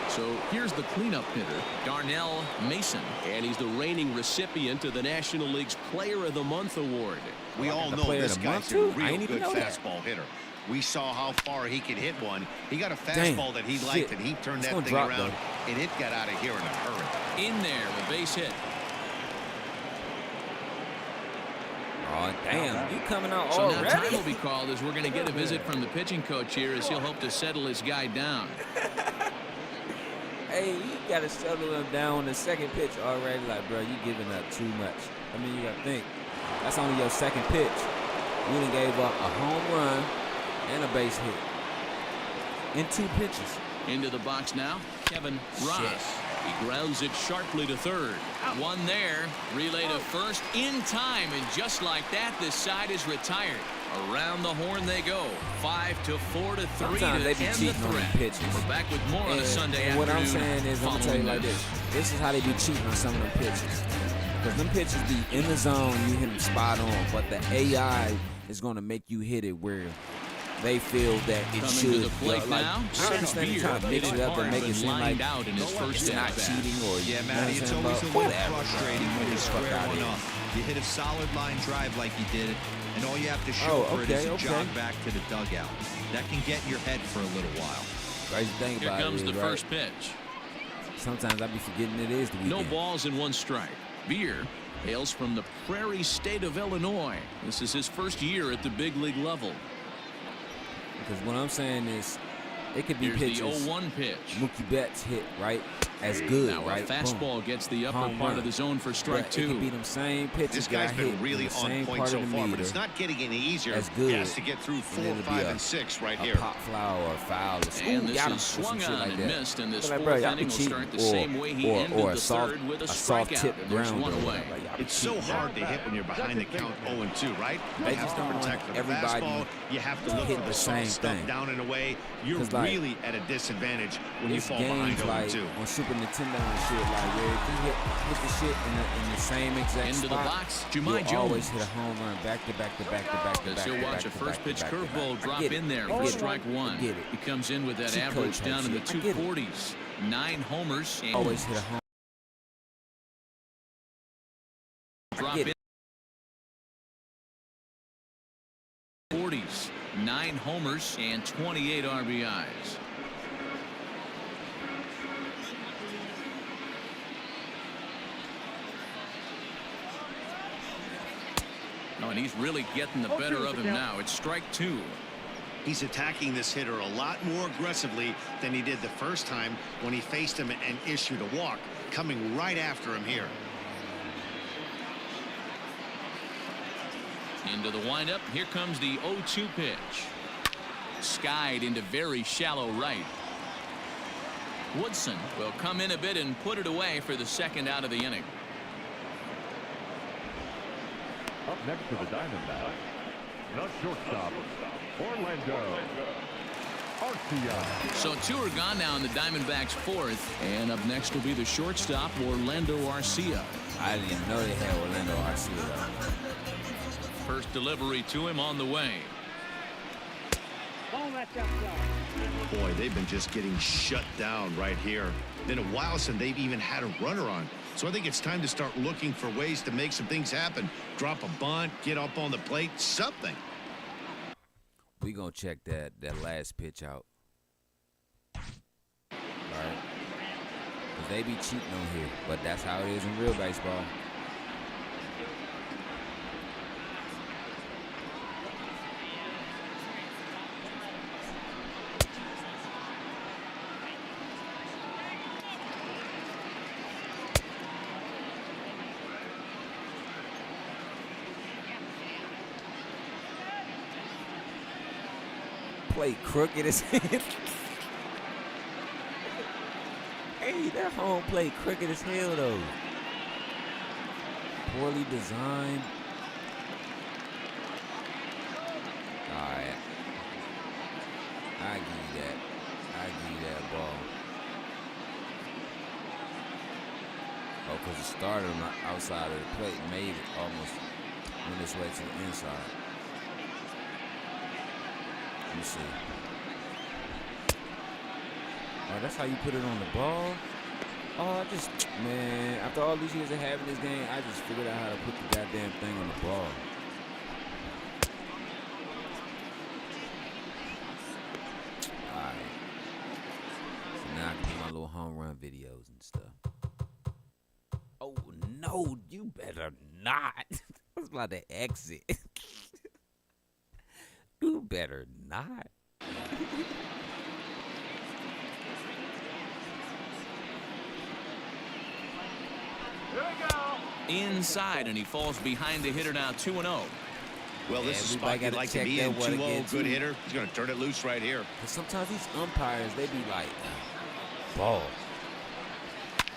So here's the cleanup hitter, Darnell Mason, and he's the reigning recipient of the National League's Player of the Month award. We all know this guy's a real good fastball hitter. We saw how far he could hit one. He got a fastball that he liked, and he turned that thing around, and it got out of here in a hurry. In there, a base hit. Oh, damn, you coming out so already? So now time will be called as we're going to get a visit from the pitching coach here as he'll hope to settle his guy down. Hey, you got to settle him down on the second pitch already. Like, bro, you giving up too much. I mean, you got to think. That's only your second pitch. You done gave up a home run and a base hit in 2 pitches. Into the box now, Kevin Ross. He grounds it sharply to third. One there, relay to first in time, and just like that, this side is retired. Around the horn they go. 5-4 to 3 to end the threat. We're back with more on a Sunday afternoon. What I'm saying is, I'm gonna tell you like this. This is how they be cheating on some of them pitches. Because them pitches be in the zone, you hit them spot on, but the AI is gonna make you hit it where they feel that it should. To the plate now. I understand you trying to mix it up and make it seem like out in his first it's not cheating or Matty, it's always a little frustrating when you square one up. You hit a solid line drive like you did, and all you have to show for it is a jog back to the dugout. That can get in your head for a little while. Crazy thing about it. Here comes the first pitch. Sometimes I be forgetting it is the weekend. No balls and 1 strike. Beer hails from the prairie state of Illinois. This is his first year at the big league level. Because what I'm saying is, it could be Here's pitches. the 0-1 pitch. Mookie Betts hit, right? As good, now right? A fastball Boom. gets the upper part of the zone for strike 2. It could be them same pitches. This guy's been really on point so far, but it's not getting any easier. As good. He has to get through 4, 5, and 6 right here. Pop flower or foul. And this is swung on and missed, and this 4th inning will start the same way he ended the 3rd with a strikeout. There's 1 away. It's so hard to hit when you're behind the count 0-2, right? You have to protect the fastball. You have to look for the soft stuff down and away. You're really at a disadvantage when you fall behind 0-2. On Super Nintendo and shit, like where if you hit the shit in the same exact into spot, the box, you'll always hit a home run back to back to back to back to back. You'll watch a first pitch curveball drop in there for strike 1. He comes in with that average down in the 240s. 9 homers. And always hit a home. Drop in 40s. 9 homers and 28 RBIs. Oh, and he's really getting the better of him now. It's strike 2. He's attacking this hitter a lot more aggressively than he did the first time when he faced him and issued a walk, coming right after him here. Into the windup. Here comes the 0-2 pitch. Skied into very shallow right. Woodson will come in a bit and put it away for the second out of the inning. Up next to the Diamondbacks, the shortstop, Orlando Arcia. So 2 are gone now in the Diamondbacks' fourth. And up next will be the shortstop, Orlando Arcia. I didn't even know they had Orlando Arcia. First delivery to him on the way. Boy, they've been just getting shut down right here. Been a while since they've even had a runner on. So I think it's time to start looking for ways to make some things happen. Drop a bunt, get up on the plate, something. We gonna check that last pitch out. Right? Because they be cheating on here. But that's how it is in real baseball. Play crooked as hell. Hey, that home plate crooked as hell though. Poorly designed. Alright. I give you that. I give you that ball. Oh, because it started on the outside of the plate, made it almost went its way to the inside. Let me see. Oh, that's how you put it on the ball? Oh, man, after all these years of having this game, I just figured out how to put the goddamn thing on the ball. Alright. So now I can do my little home run videos and stuff. Oh, no, you better not. I was about to exit. You better not. Inside, and he falls behind the hitter now 2-0. Well, this is a spot you'd like to be in. 2-0, good hitter. He's going to turn it loose right here. Sometimes these umpires, they be like, ball.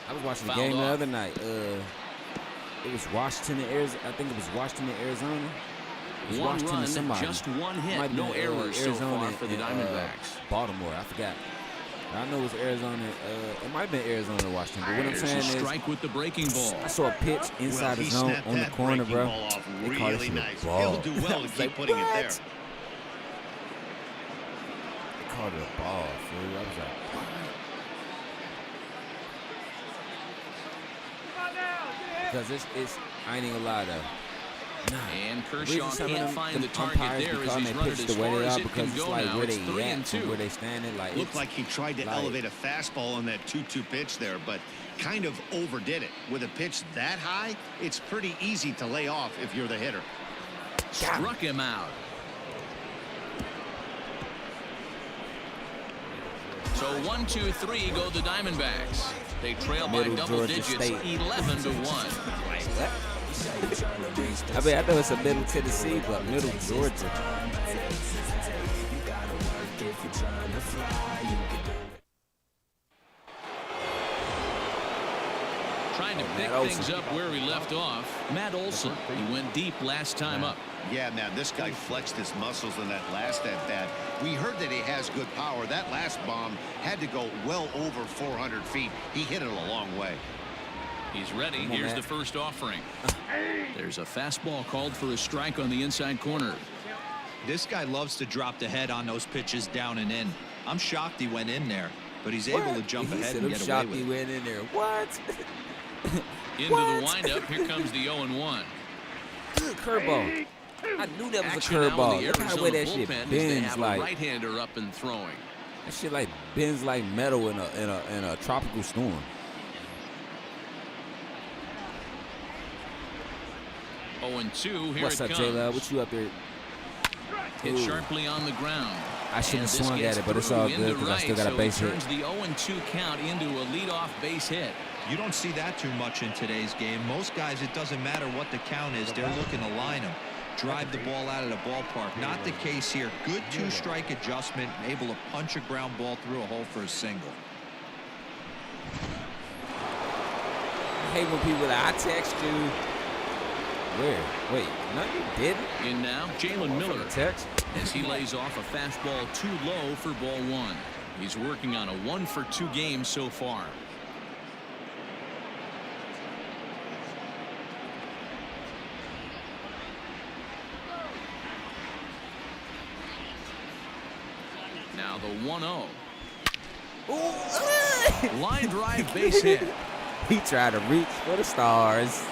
I was watching the game the other night. It was Washington and Arizona. I think it was Washington and Arizona. One run, just one hit, no errors so far for the Diamondbacks. Baltimore, I forgot. I know it was Arizona. It might have been Arizona or Washington. But what I'm saying is, strike with the breaking ball. I saw a pitch inside the zone on the corner, bro. They called it nice. a ball. He'll do well to keep putting it there. They called it a ball, fool. I was like, what? Because it's I ain't gonna lie though. Nah. And Kershaw can't find the target there as he's running as far as it can go now. It's 3-2. Where they standing, like looked like he tried to elevate a fastball on that 2-2 pitch there, but kind of overdid it. With a pitch that high, it's pretty easy to lay off if you're the hitter. Struck him out. So 1-2-3 go the Diamondbacks. They trail by double digits, 11-1. I mean, I know it's a Middle Tennessee, but Middle Georgia. Trying to pick things up where he left off. Matt Olson, he went deep last time up. Yeah, man, this guy flexed his muscles in that last at-bat. We heard that he has good power. That last bomb had to go well over 400 feet. He hit it a long way. He's ready. Here's the first offering. There's a fastball called for a strike on the inside corner. This guy loves to drop the head on those pitches down and in. I'm shocked he went in there, but he's able to jump ahead and get away with it. He went in there. What? Into the windup. Here comes the 0-1. Good curveball. I knew that was a curveball. Look how way that shit bends like. Right-hander up and throwing. That shit like bends like metal in a tropical storm. 0-2. Here What's it up, comes. J-Love? What you up there? Hit sharply on the ground. I shouldn't have swung at it, but it's all good because I still got a base hit. Turns the 0-2 count into a leadoff base hit. You don't see that too much in today's game. Most guys, it doesn't matter what the count is. They're looking to line them, drive the ball out of the ballpark. Not the case here. Good two-strike adjustment, able to punch a ground ball through a hole for a single. I hate when people I text you. Where? Wait, no, you didn't. In now, Jalen Miller text as he lays off a fastball too low for ball one. He's working on a 1-for-2 game so far. Now the 1-0. Line drive base hit. He tried to reach for the stars.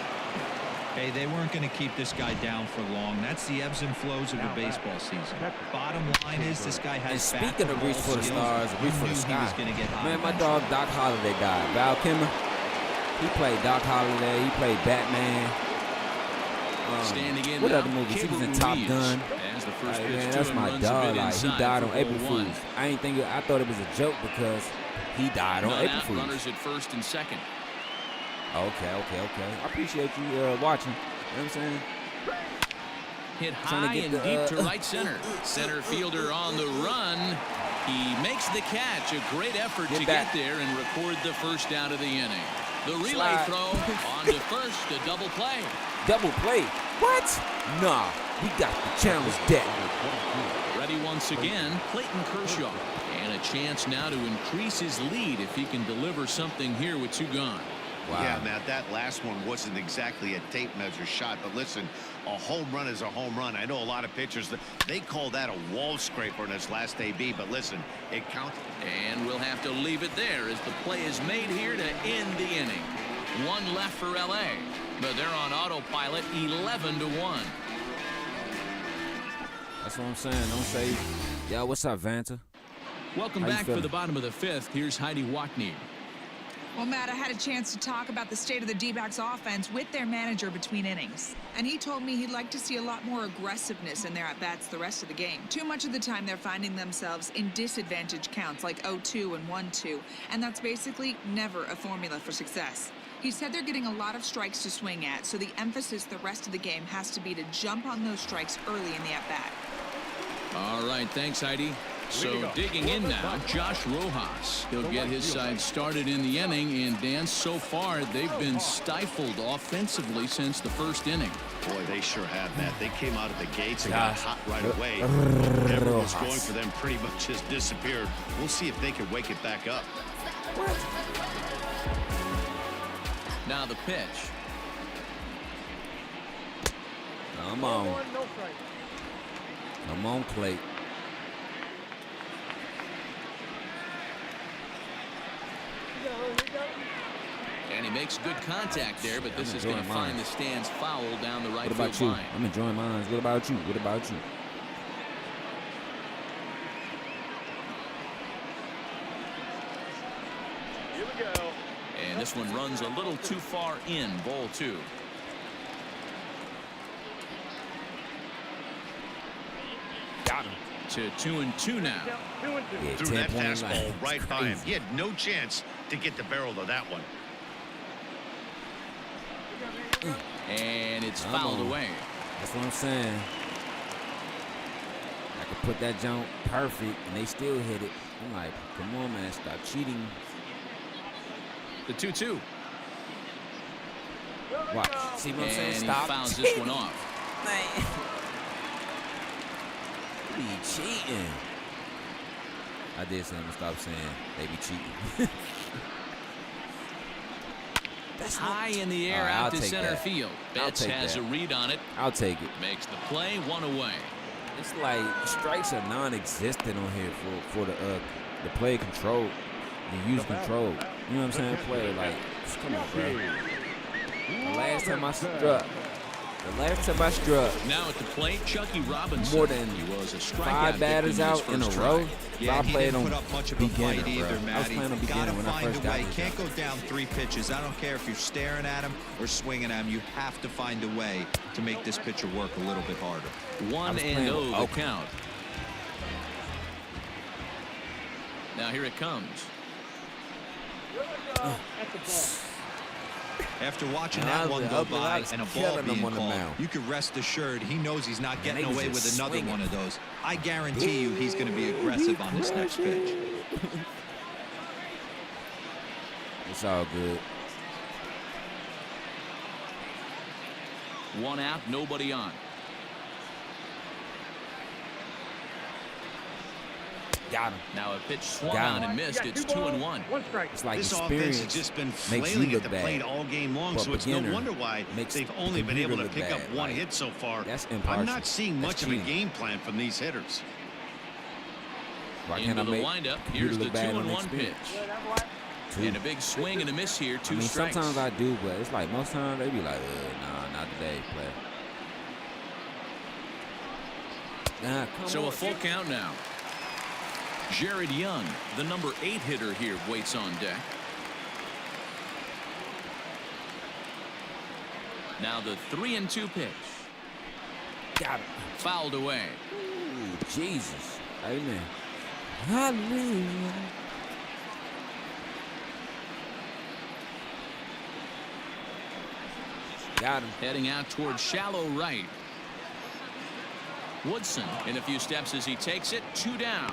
Hey, they weren't going to keep this guy down for long. That's the ebbs and flows of the baseball season. Bottom line is this guy has. And speaking of reach for the stars, reach for the sky. Man, my high. dog Doc Holliday died. Val Kilmer. He played Doc Holliday. He played Batman. Standing in what now, other movies? He was in Cable Top Ruiz. Gun. As the first Hey, pitch man, to that's him my runs a dog. bit Like he inside died for on April ball one. Fools. I thought it was a joke because he died on None April out, Fools. runners at first and second. Okay. I appreciate you watching. You know what I'm saying? Hit Trying to high get and the, deep to right center. Center fielder on the run. He makes the catch. A great effort to get there and record the first out of the inning. The relay throw on to first. A double play. Double play? What? Nah, we got the challenge deck. Ready once again, Clayton Kershaw. And a chance now to increase his lead if he can deliver something here with two gone. Wow. Yeah, Matt, that last one wasn't exactly a tape measure shot, but listen, a home run is a home run. I know a lot of pitchers, they call that a wall scraper in its last AB, but listen, it counts. And we'll have to leave it there as the play is made here to end the inning. One left for LA, but they're on autopilot 11-1. That's what I'm saying. Don't say, yo, what's up, Vanta? Welcome How you back for feeling? the bottom of the fifth. Here's Heidi Watney. Well, Matt, I had a chance to talk about the state of the D-backs offense with their manager between innings. And he told me he'd like to see a lot more aggressiveness in their at-bats the rest of the game. Too much of the time they're finding themselves in disadvantage counts like 0-2 and 1-2. And that's basically never a formula for success. He said they're getting a lot of strikes to swing at, so the emphasis the rest of the game has to be to jump on those strikes early in the at-bat. All right, thanks, Heidi. So digging in now, Josh Rojas. He'll get his side started in the inning, and Dan, so far they've been stifled offensively since the first inning. Boy, they sure have, Matt. They came out of the gates and got hot right away. Whatever was going for them pretty much just disappeared. We'll see if they can wake it back up. Now the pitch. Come on. Come on, Clay. And he makes good contact there, but this is going to find the stands foul down the right What field about you? line. I'm enjoying mine. What about you? What about you? Here we go. And this one runs a little too far in, ball two. Got him. To 2-2 now. Yeah, 2-2. Yeah, Threw that 10-point line. fastball right by him. Crazy. He had no chance to get the barrel of that one. And it's Come fouled on. away. That's what I'm saying. I could put that jump perfect, and they still hit it. I'm like, come on, man, stop cheating. The 2-2. Watch. See what I'm saying? And he Stop fouls cheating. this one off. Man. He cheating. I did say him to stop saying they be cheating. That's High in the air All right, out I'll to take center that. field. I'll Betts take has that. a read on it. I'll take it. Makes the play, one away. It's like strikes are non-existent on here for the play control, the use control. You know what I'm saying? Play like, come on, bro. The last time I struck. Now at the plate, Chucky Robinson. More than he was a 5 batters out in a row. Yeah, I he played didn't on put up much of a beginner, fight either, bro. I was Matty. playing on Gotta beginner when I find first a got way. this Can't job. go down 3 pitches. I don't care if you're staring at him or swinging at him. You have to find a way to make this pitcher work a little bit harder. 1-0 playing with the Oakland. count. Now here it comes. After watching that one go by and a ball being called, you can rest assured he knows he's not getting away with another one of those. I guarantee you he's going to be aggressive on this next pitch. It's all good. 1 out, nobody on. Got him. Now a pitch swung on and missed. It's 2-1. It's like this experience offense has just been makes you flailing look at the bad. plate all game long, so it's no wonder why they've only been able to pick up one hit so far. That's impartial. I'm not seeing much of a game plan from these hitters. Why can't Into I the make windup. Here's the 2-1 pitch. And a big swing and a miss here. Two strikes. Sometimes I do, but it's like most times they be like, nah, not today, player. So a full count now. Jared Young, the number 8 hitter here, waits on deck. Now the 3-2 pitch. Got it. Fouled away. Ooh, Jesus. Amen. Hallelujah. Got him. Heading out towards shallow right. Woodson in a few steps as he takes it. 2 down.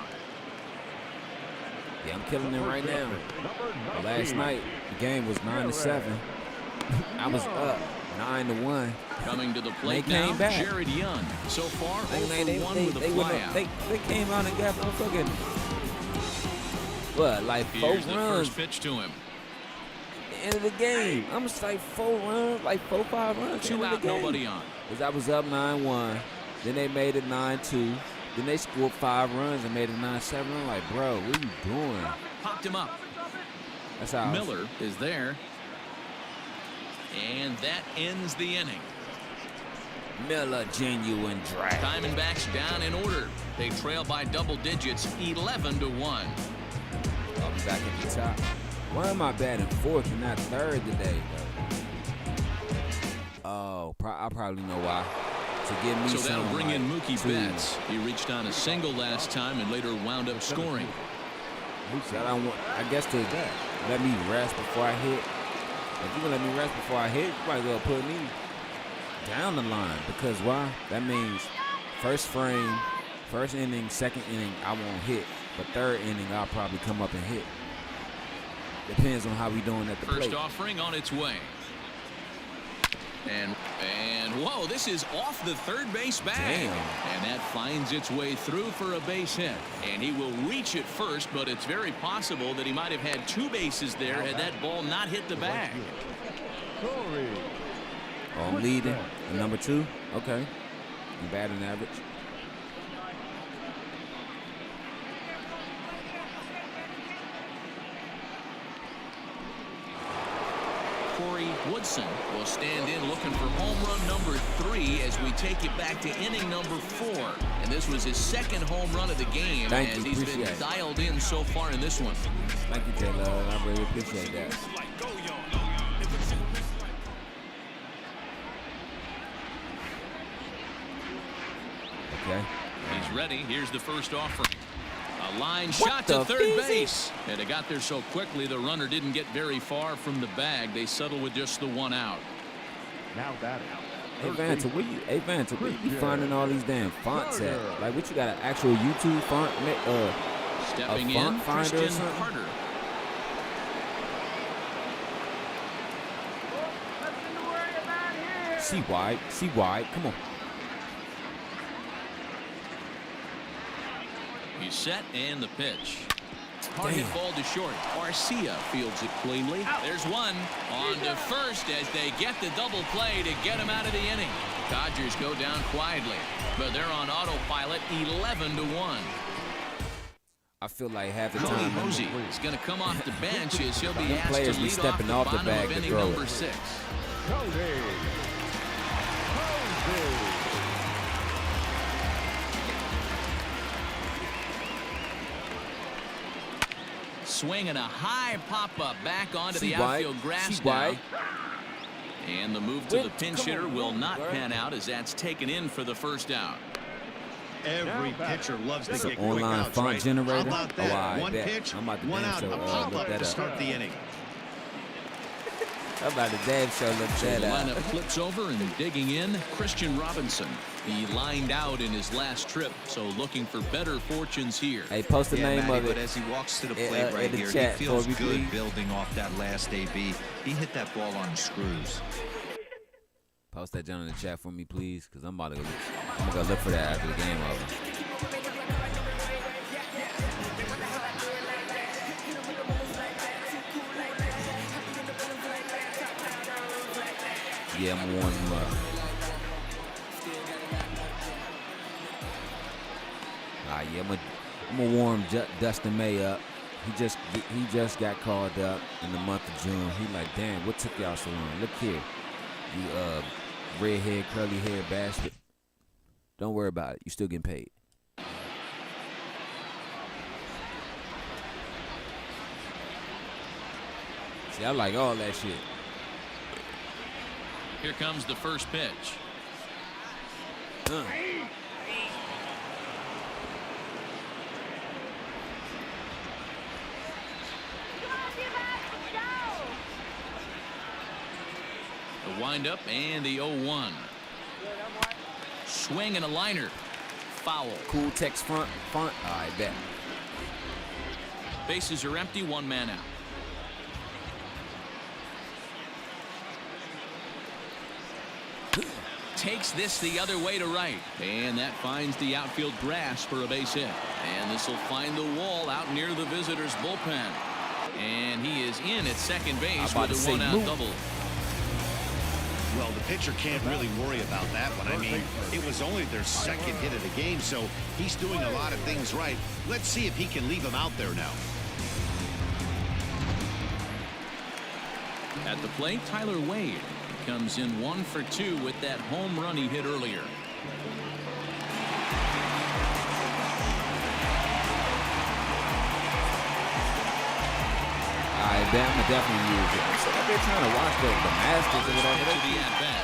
Yeah, I'm killing it right now. Last night, the game was 9-7. I was up 9-1. Coming to the plate they came now, back. Jared Young. So far, 0-for-1 with a flyout. They came out and got motherfucking, what, like 4 Here's the runs. first pitch to him. End of the game. I'm just like 4 runs, like 4-5 runs. 2 out, nobody on. Because I was up 9-1. Then they made it 9-2. Then they scored 5 runs and made it 9-7. I'm like, bro, what are you doing? Popped him up. That's how Miller is there. And that ends the inning. Miller, genuine drag. Diamondbacks down in order. They trail by double digits, 11-1. I'll be back at the top. Why am I batting 4th and not 3rd today, though? Oh, I probably know why. To give me so that'll bring in Mookie two. Betts. He reached on a single last time and later wound up scoring. I guess to let me rest before I hit. If you're going to let me rest before I hit, you might go put me down the line. Because why? That means first frame, first inning, second inning, I won't hit. But 3rd inning, I'll probably come up and hit. Depends on how we doing at the plate. First offering on its way. And whoa, this is off the third base bag. Damn. And that finds its way through for a base hit. And he will reach it first, but it's very possible that he might have had 2 bases there had that ball not hit the bag. Oh, I'm leading. Number 2? Okay. I'm batting average. Woodson will stand in looking for home run number 3 as we take it back to inning number 4. And this was his 2nd home run of the game. Thank and you. He's been dialed in so far in this one. Thank you, J-Love. I really appreciate that. Okay. He's ready. Here's the first offering. A line shot to third base. And it got there so quickly the runner didn't get very far from the bag. They settle with just the 1 out. Now batting. Hey Vanta, where you be finding all these damn fonts at? Like, what, you got an actual YouTube font? Stepping a font in, finder or Christian something? Carter. See wide, come on. He's set and the pitch. Hard hit ball to short. Garcia fields it cleanly. There's one on to first as they get the double play to get him out of the inning. Dodgers go down quietly, but they're on autopilot 11-1. I feel like half the Cody time Mosey is going to come off the bench as he'll be asked players to be lead stepping off off the the bottom bag of to inning throw number it. 6. Swinging a high pop-up back onto the outfield grass now. And the move to the pinch hitter will not pan out as that's taken in for the first out. Every pitcher loves to get quick online outs, font right? generator. How about that? Oh, I One bet. pitch, I'm about to one damn out, sure, a pop-up look that to up. start the inning. I'm about to damn sure look So that the up. lineup flips over and digging in, Christian Robinson. He lined out in his last trip, so looking for better fortunes here. Hey, post the name Matty, of but it. as he walks to the plate right in the here, chat he feels for me, good please. building off that last AB. He hit that ball on the screws. Post that down in the chat for me, please, because I'm gonna go look for that after the game over. Yeah, I'm gonna warm him up. Yeah, I'm gonna warm Dustin May up. He just got called up in the month of June. He like, damn, what took y'all so long? Look here, you redhead, curly hair bastard. Don't worry about it. You still getting paid. See, I like all that shit. Here comes the first pitch. The windup and the 0-1. Swing and a liner. Foul. Cool text font. I bet. Bases are empty, one man out. Takes this the other way to right. And that finds the outfield grass for a base hit. And this will find the wall out near the visitors' bullpen. And he is in at second base with a one-out double. Well, the pitcher can't really worry about that one. I mean, it was only their second hit of the game, so he's doing a lot of things right. Let's see if he can leave him out there now. At the plate, Tyler Wade comes in 1 for 2 with that home run he hit earlier. I bet I'm gonna definitely use it. I'm sitting up there trying to watch the Masters or whatever. To the at-bat.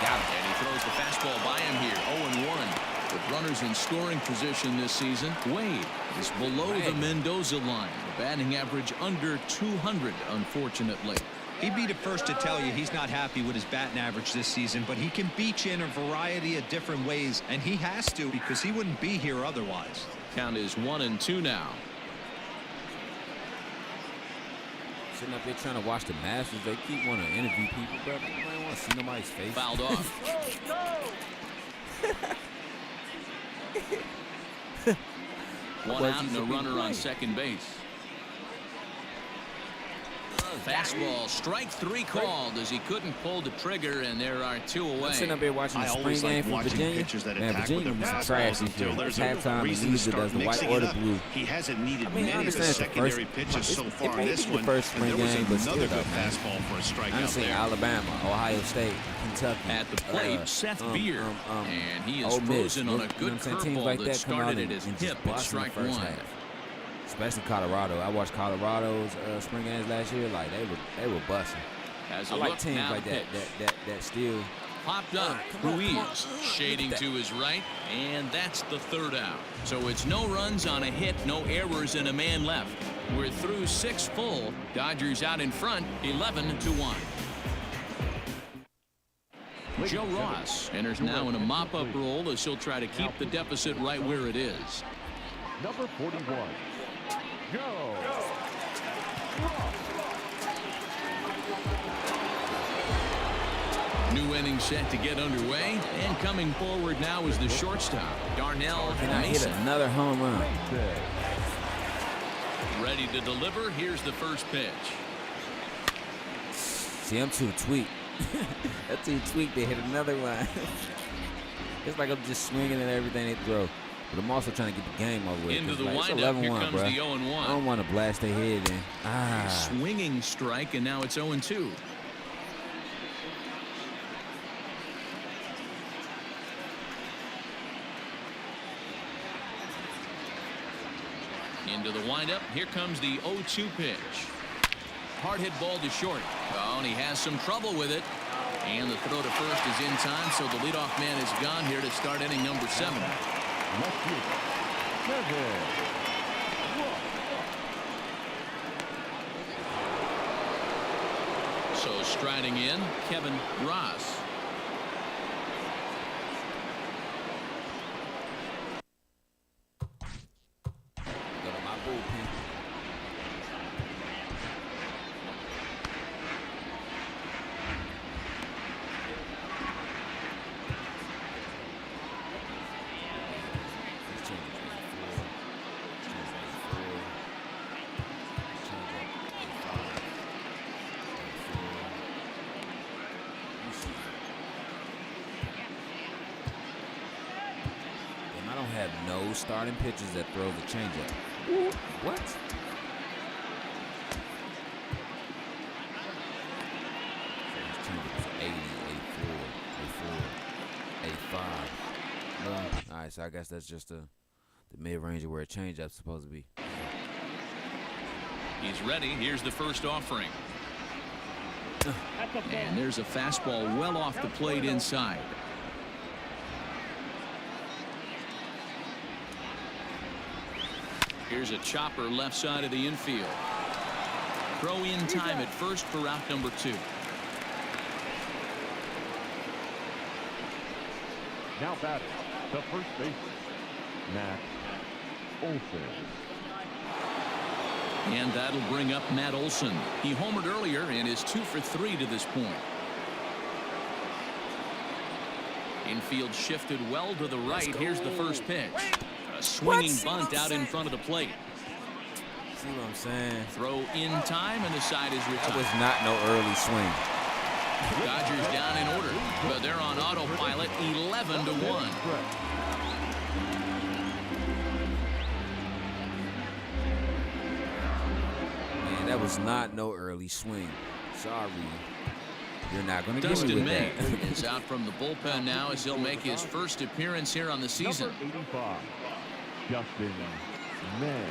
Got it. And he throws the fastball by him here. 0-1. With runners in scoring position this season, Wade is below the Mendoza line. The batting average under 200, unfortunately. He'd be the first to tell you he's not happy with his batting average this season, but he can beat you in a variety of different ways, and he has to because he wouldn't be here otherwise. Count is 1-2 now. Sitting up there trying to watch the Masters. They keep wanting to interview people, bro. I don't want to see nobody's face. Fouled off. One out and a runner on second base. Fastball, strike 3 called as he couldn't pull the trigger, and there are 2 away. I'm sitting up here watching the spring game from Virginia. Man, Virginia was trash this year. It's halftime and neither does the white or the blue. He hasn't needed I mean, I many of the understand secondary pitches so far in this one. The first spring and there was game, but still, another though, good man. fastball for a strikeout I've seen there. Alabama, Ohio State, Kentucky. At the plate, Seth Beard, and he is Ole Miss. frozen on a good Teams curveball like that that come out started at his and hip just at bust in the strike first 1. half. Especially Colorado. I watched Colorado's spring games last year. Like they were busting. As I a like look teams now like pitch. that still. Popped up. Ruiz shading to his right, and that's the 3rd out. So it's no runs on a hit, no errors, and a man left. We're through 6 full. Dodgers out in front, 11-1. Joe Ross enters now in a mop-up role as he'll try to keep the deficit right where it is. Number 41, Joe. New inning set to get underway, and coming forward now is the shortstop, Darnell Can I hit Mason. another home run? Ready to deliver. Here's the first pitch. See, I'm too tweaked. I'm too tweaked to hit another one. It's like I'm just swinging at everything they throw. But I'm also trying to get the game over with. Into the like, windup, here 11-1, comes bro. the 0-1. I don't want to blast their head in. Swinging strike, and now it's 0-2. Into the windup. Here comes the 0-2 pitch. Hard hit ball to short. Oh, and he has some trouble with it. And the throw to first is in time, so the leadoff man is gone here to start inning number 7. Left fielder, Kevin Ross. So striding in, Kevin Ross. Go to my bullpen. I don't have no starting pitchers that throw the changeup. What? His changeup is 80, 84, 84, 85. All right, so I guess that's just the mid-range where a changeup's supposed to be. He's ready. Here's the first offering. And there's a fastball well off the plate inside. Here's a chopper left side of the infield. Throw in time at first for out number 2. Now batting, the first baseman, Matt Olson. And that'll bring up Matt Olson. He homered earlier and is 2 for 3 to this point. Infield shifted well to the right. Here's the first pitch. A swinging bunt out in front of the plate. See what I'm saying? Throw in time and the side is retired. That was not no early swing. Dodgers down in order, but they're on autopilot 11-1. Man, that was not no early swing. Sorry. You're not going to get me Dustin with May that. is out from the bullpen now as he'll make his first appearance here on the season. Number 85, Dustin May.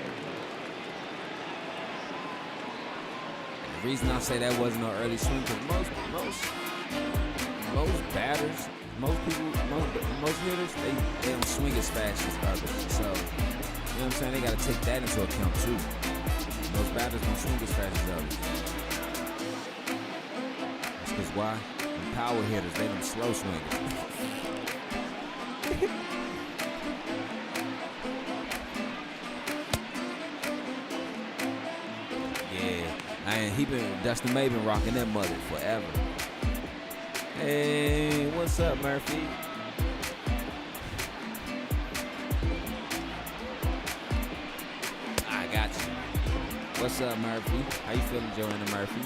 The reason I say that wasn't no early swing because most batters, most hitters, they don't swing as fast as others. So, you know what I'm saying? They got to take that into account too. Most batters don't swing as fast as others. That's because why? The power hitters, they them slow swingers. Dustin May been rocking that mullet forever. Hey, what's up, Murphy? I got you. What's up, Murphy? How you feeling, Joanna Murphy?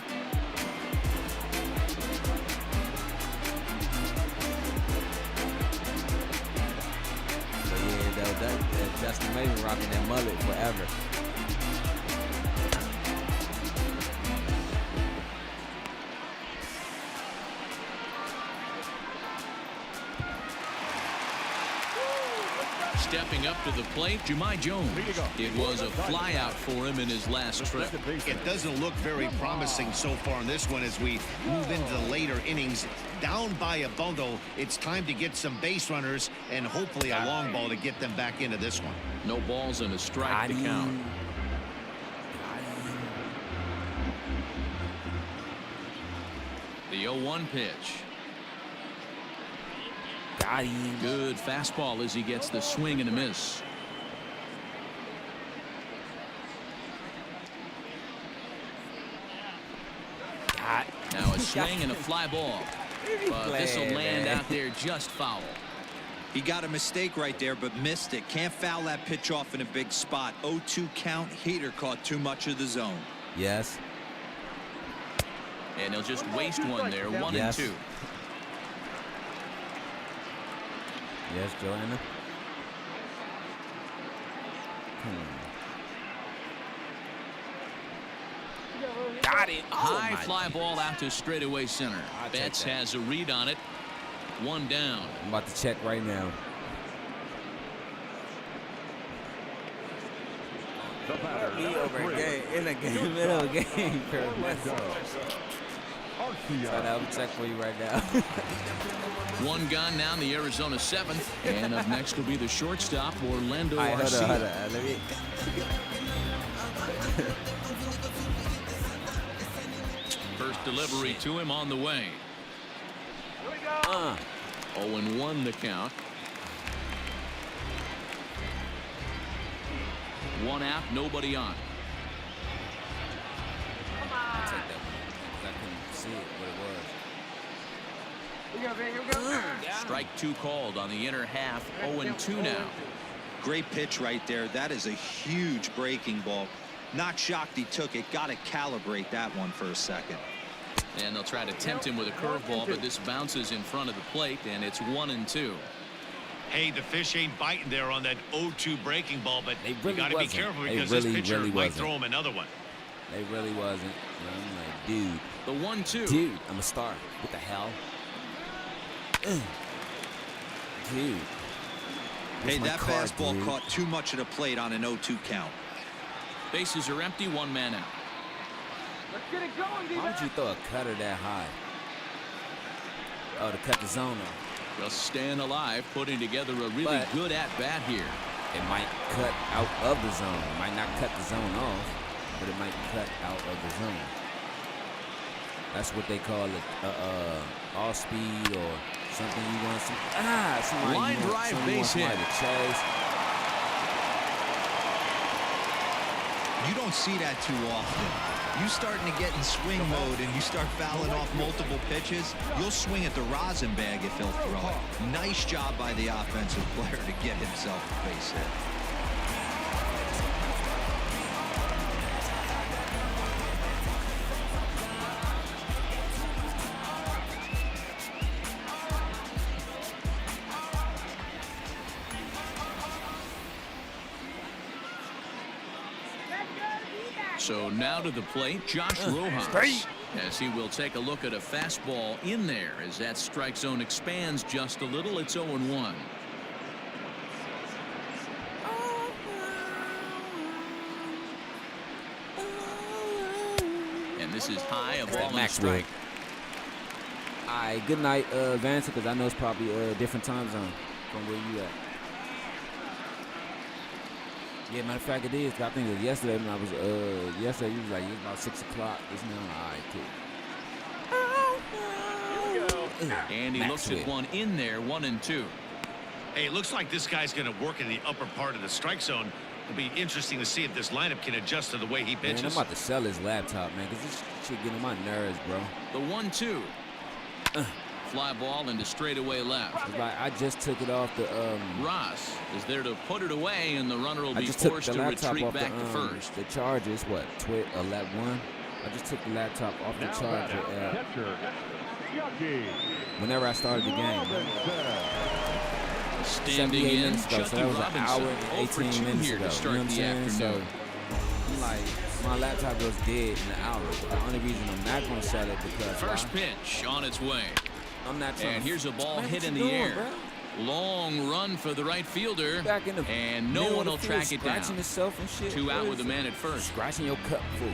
But yeah, Dustin May been rocking that mullet forever. Stepping up to the plate, Jahmai Jones. It was a flyout for him in his last trip. It doesn't look very promising so far in this one as we move into the later innings. Down by a bundle, it's time to get some base runners and hopefully a long ball to get them back into this one. No balls and a strike to count. The 0-1 pitch. Got him. Good fastball as he gets the swing and a miss. Now a swing and a fly ball. But this will land out there just foul. He got a mistake right there, but missed it. Can't foul that pitch off in a big spot. 0-2 count. Hader caught too much of the zone. Yes. And he'll just waste one there. 1-2. Yes, Joanna. Got it. High fly ball out to straightaway center. Betts has a read on it. 1 down. I'm about to check right now. The batter, In the game, middle of the game. Garcia. I'll check for you right now. One gone now in the Arizona 7th. And up next will be the shortstop, Orlando Garcia. Hold on. Let me... First delivery to him on the way. 0-1 the count. One out, nobody on. I'll take that one. 'Cause I couldn't see it, what it was. Strike two called on the inner half. 0-2 now. Great pitch right there. That is a huge breaking ball. Not shocked he took it. Got to calibrate that one for a second. And they'll try to tempt him with a curveball, but this bounces in front of the plate, and it's 1-2. Hey, the fish ain't biting there on that 0-2 breaking ball, but They really you got to be wasn't. careful They because really, this pitcher really might wasn't. throw him another one. They really wasn't. I'm like, dude. The 1-2. Dude, I'm a star. What the hell? Dude. Hey, Where's my that card, fastball dude? caught too much of the plate on an 0-2 count. Bases are empty, one man out. Why would you throw a cutter that high? Oh, to cut the zone off. Just staying alive, putting together a really But- good at-bat here. It might cut out of the zone. It might not cut the zone off, but it might cut out of the zone. That's what they call it, all speed or something you want to somebody Line you want, drive somebody base you want hit. somebody to chase. You don't see that too often. You starting to get in swing mode and you start fouling off multiple pitches, you'll swing at the rosin bag if he'll throw it. Nice job by the offensive player to get himself a base hit. So now to the plate, Josh Rojas. As he will take a look at a fastball in there as that strike zone expands just a little. It's 0-1. And this is high, a ball and a Max strike. All right, good night, Vance, because I know it's probably a different time zone from where you at. Yeah, matter of fact, it is. I think it was yesterday when I was, yesterday you was like, it was about 6 o'clock. It's now, all right, cool. And he looks at one in there, 1-2. Hey, it looks like this guy's going to work in the upper part of the strike zone. It'll be interesting to see if this lineup can adjust to the way he pitches. Man, I'm about to sell his laptop, man, because this shit getting on my nerves, bro. The 1-2. Fly ball into straightaway left. It's like I just took it off the, Ross is there to put it away, and the runner will I be just took forced the to laptop retreat off back to first. the Chargers, what, lap 1? I just took the laptop off the Now Charger batting, catcher, Chucky. whenever I started the game. Standing 78 in, minutes ago, so Chucky that was an Robinson, hour and 0 for 18 2 minutes here ago. to start You know what I'm the saying? afternoon. So, I'm like, my laptop goes dead in an hour. But the only reason I'm not going to sell it because First pitch on its way. I'm not trying And to. here's a ball Man, hit what in you the doing, air. Bro? Long run for the right fielder. Back in the And no middle one of will the field, track it scratching down. himself and shit. 2 out What with is a it? man at first. Scratching your cup, fool.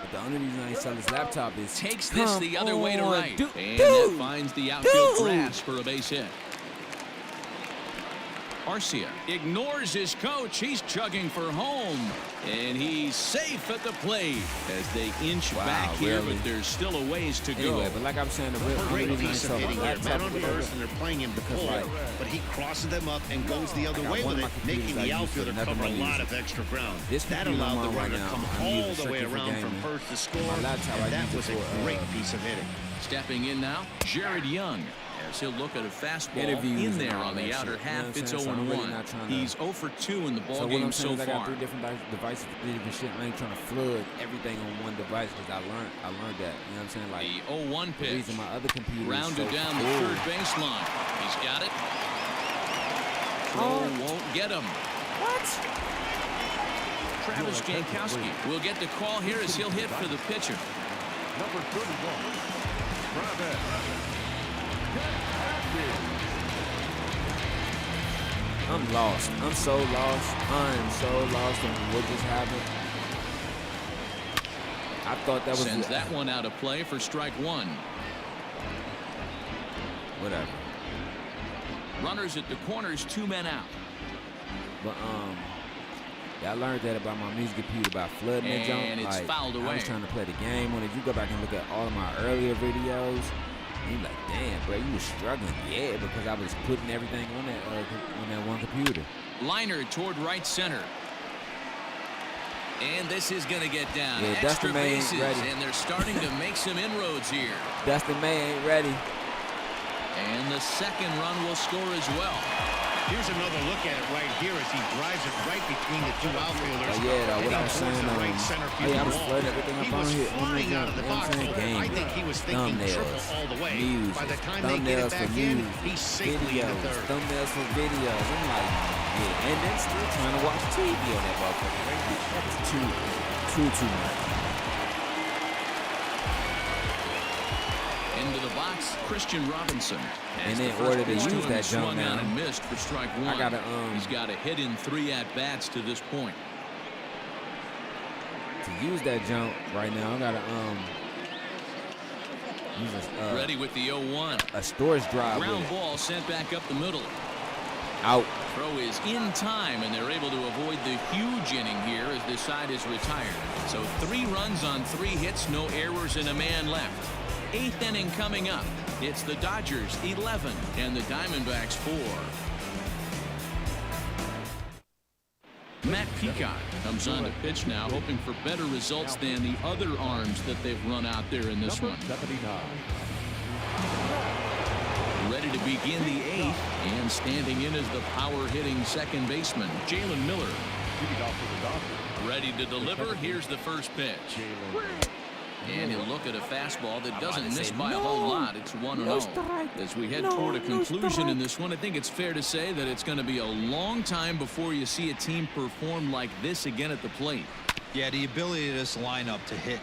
But the only reason I ain't sell his laptop is Takes this the other way to right. Dude, And that finds the outfield Dude. grass for a base hit. Arcia ignores his coach. He's chugging for home. And he's safe at the plate as they inch Wow, back here, really? but there's still a ways to Anyway, go. but like I'm saying, the real only Great reason I ain't piece of sell my hitting here. laptop Man on is the earth, and they're playing him because, pull, like, but he crosses them up and goes the other I got way one with of it, my making computers I the use for outfielder nothing cover a but lot music. of extra ground. This That computer allowed I'm the on right runner to now, come I'm all using the way strictly for around from gaming. first to score. My laptop, I That use it was a for, great piece of hitting. Stepping in now, Jared Young. As he'll look at a fastball Interviews in and there all on the that outer shit, you know half. what I'm It's saying? So I'm really 0-1. not trying to- He's 0 for 2 in the So ball what game I'm saying so is I got far. 3 different devices for 3 different shit. I ain't trying to flood everything on one device because I learned that. You know what I'm saying? Like The 0-1 the pitch. reason my other computer Rounded is so down the full. third baseline. He's got it. Throw won't get him. What? Travis Jankowski will get the call here as he'll hit for the pitcher. Number 31, Travis. I'm lost. I'm so lost. I'm so lost in what just happened. I thought that was sends that one out of play for strike one. Whatever. Runners at the corners, 2 men out. But yeah, I learned that about my music computer about flooding that jump. And it's like, fouled away. I was trying to play the game. When if you go back and look at all of my earlier videos, you're like, damn, bro, you was struggling. Yeah, because I was putting everything on that one computer. Liner toward right center. And this is going to get down. Yeah, Extra Dustin May ain't bases, ready. and they're starting to make some inroads here. Dustin May ain't ready. And the second run will score as well. Here's another look at it right here as he drives it right between the two outfielders. Oh, yeah, though, what I Heading was towards saying, the right center oh, field yeah, I was wall. flooding everything up He on was here. flying out of the You know what box. I'm saying? Game, I think he was thinking triple thumbnails, all the way. music, By the time they get thumbnails it for back in, music, he's safely in the videos, third. thumbnails for videos. I'm like, yeah, and then still trying to watch TV on that motherfucker. That was too much. Into the box, Christian Robinson. And As in the order first to pitch use him, that he jump swung now, on and missed for strike one. I gotta, He's got a hit in 3 at-bats to this point. To use that jump right now, I gotta use Ready with the 0-1. a storage drive. Ground ball sent back up the middle. Out. Throw is in time, and they're able to avoid the huge inning here as this side is retired. So 3 runs on 3 hits, no errors, and a man left. 8th inning coming up. It's the Dodgers 11 and the Diamondbacks 4. Matt Peacock comes on to pitch now, hoping for better results than the other arms that they've run out there in this one. 79. Ready to begin the 8th, and standing in as the power-hitting second baseman, Jalen Miller. Leading off for the Dodgers. Ready to deliver. Here's the first pitch. And he'll look at a fastball that doesn't miss by a whole lot. It's 1-0. As we head toward a conclusion in this one, I think it's fair to say that it's going to be a long time before you see a team perform like this again at the plate. Yeah, the ability of this lineup to hit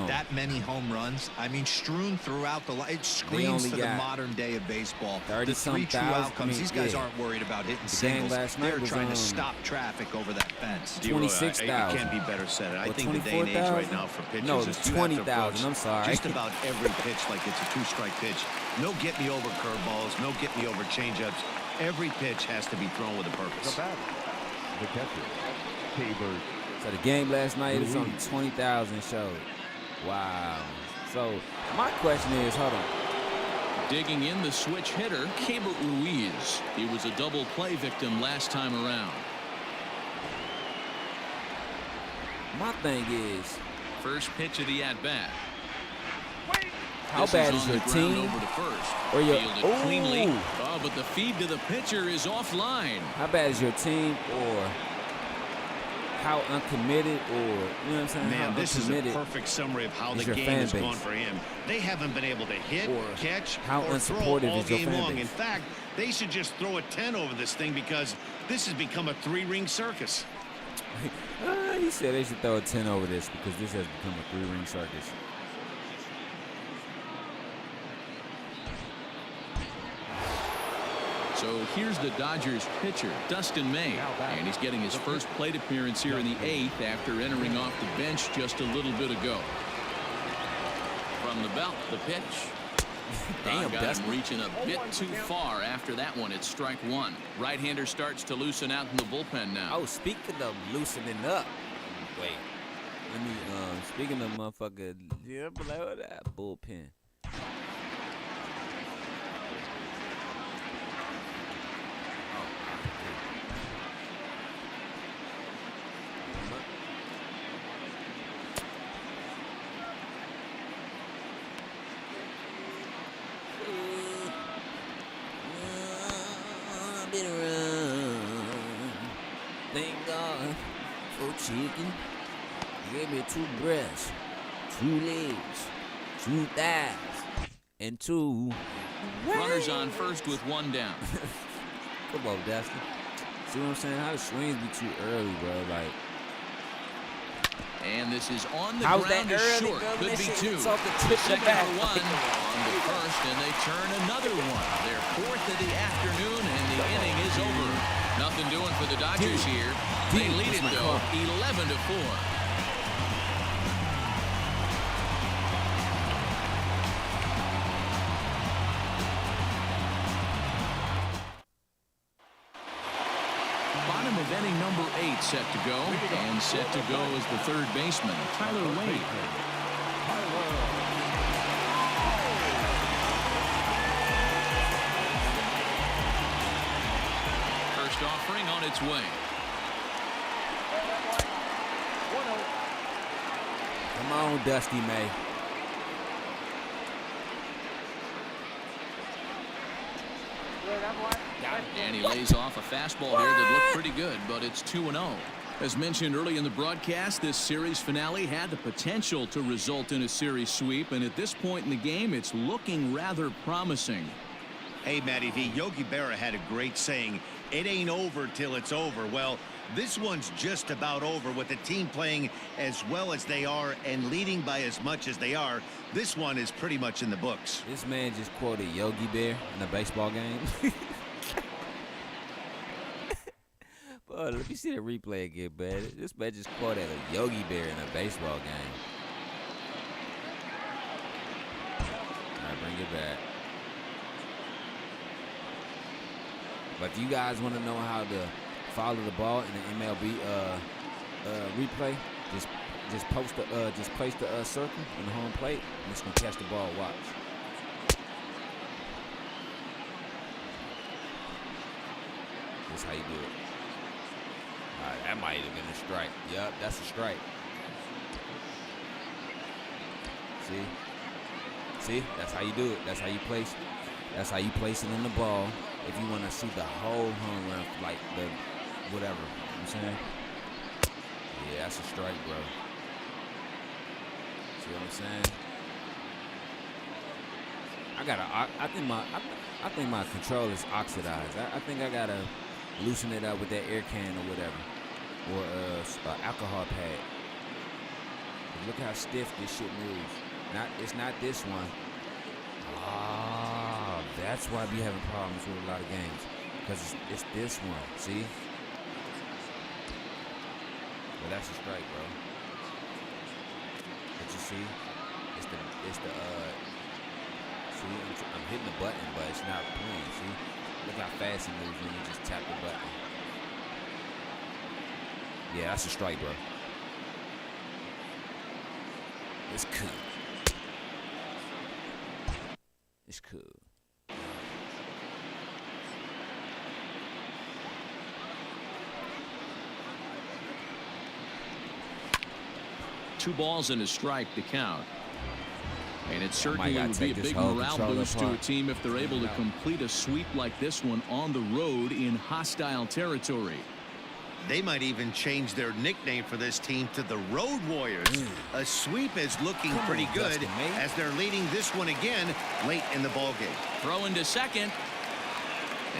that many home runs, I mean, strewn throughout the line. It screams to the modern day of baseball. The 3 true outcomes. These guys aren't worried about hitting singles. They're trying to stop traffic over that fence. 26,000. It can't be better said. I think the day and age right now for pitchers is 20,000. I'm sorry. Just about every pitch like it's a 2-strike pitch. No get me over curveballs. No get me over changeups. Every pitch has to be thrown with a purpose. The batter, the catcher, K-Bird. So the game last night is only 20,000 showed. Wow. So my question is, hold on. Digging in the switch hitter, Keibert Ruiz. He was a double play victim last time around. My thing is, first pitch of the at-bat. How bad is your team? Over to first. Or your Fielded cleanly. Oh, but the feed to the pitcher is offline. How bad is your team, or how uncommitted, or, you know what I'm saying? Man, this is a perfect summary of how the game has gone for him. They haven't been able to hit, catch, or throw all game long. In fact, they should just throw a 10 over this thing because this has become a 3-ring circus. He said they should throw a 10 over this because this has become a 3-ring circus. So here's the Dodgers pitcher, Dustin May, and he's getting his first plate appearance here in the 8th after entering off the bench just a little bit ago. From the belt, the pitch. Damn, Dustin reaching a bit too far after that one. It's strike one. Right-hander starts to loosen out in the bullpen now. Oh, speaking of loosening up, wait. Let me, speaking of motherfucker, yeah, below that bullpen. Thank God for chicken. He gave me 2 breasts, 2 legs, 2 thighs, and 2 runners on first with 1 down. Come on, Dustin. See what I'm saying? How the swings be too early, bro? Like. And this is on the ground is short. Could be 2. Second for 1 on the first, and they turn another one. Their 4th of the afternoon, and the inning is over. Nothing doing for the Dodgers here. They lead it, though, 11-4. Bottom of inning number 8 set to go. And set to go is the third baseman, Tyler Wade. First offering on its way. Come on, Dusty May. And he lays off a fastball here that looked pretty good, but it's 2-0. As mentioned early in the broadcast, this series finale had the potential to result in a series sweep, and at this point in the game, it's looking rather promising. Hey, Matty V, Yogi Berra had a great saying, it ain't over till it's over. Well, this one's just about over with the team playing as well as they are and leading by as much as they are. This one is pretty much in the books. This man just quoted Yogi Bear in a baseball game. But let me see the replay again, man. This man just quoted a Yogi Bear in a baseball game. All right, bring it back. But if you guys want to know how to follow the ball in the MLB replay, just place the circle in the home plate, and it's gonna catch the ball. Watch. That's how you do it. All right, that might have been a strike. Yep, that's a strike. See, that's how you do it. That's how you place. That's how you place it on the ball. If you want to see the whole home run, like the whatever, you know what I'm saying? Yeah, that's a strike, bro. See what I'm saying? I think my controller's oxidized. I think I gotta loosen it up with that air can or whatever, or alcohol pad. Look how stiff this shit moves. It's not this one. Ah, that's why I be having problems with a lot of games, because it's this one. See? Well, that's a strike, bro. But you see, see, I'm hitting the button, but it's not playing. See? Look how fast he moves when you just tap the button. Yeah, that's a strike, bro. It's cool. It's cool. Two balls and a strike to count. And it certainly would be a big morale boost to a team if they're able to complete a sweep like this one on the road in hostile territory. They might even change their nickname for this team to the Road Warriors. A sweep is looking pretty good as they're leading this one again late in the ballgame. Throw into second.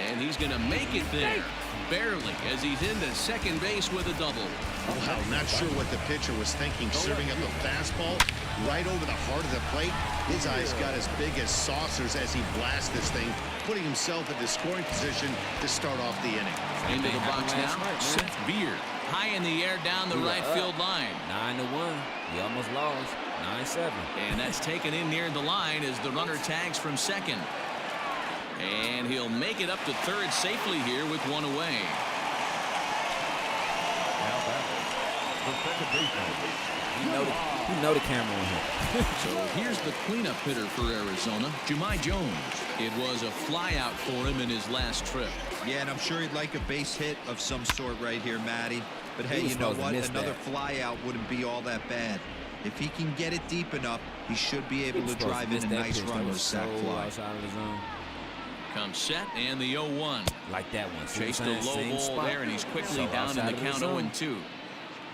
And he's going to make it there. Barely, as he's into second base with a double. Wow, not sure what the pitcher was thinking, serving up a fastball right over the heart of the plate. His eyes got as big as saucers as he blasts this thing, putting himself in the scoring position to start off the inning. Into the box now, Seth Beard. High in the air down the right field line. 9-1. He almost lost. 9-7. And that's taken in near the line as the runner tags from second. And he'll make it up to third safely here with one away. You know the camera on him. So here's the cleanup hitter for Arizona, Jahmai Jones. It was a flyout for him in his last trip. Yeah, and I'm sure he'd like a base hit of some sort right here, Matty. But hey, you know what? Another flyout wouldn't be all that bad. If he can get it deep enough, he should be able to drive in a nice run with sac fly. Comes set and the 0-1. Like that one. Chased a low ball there, and he's quickly down in the count 0-2.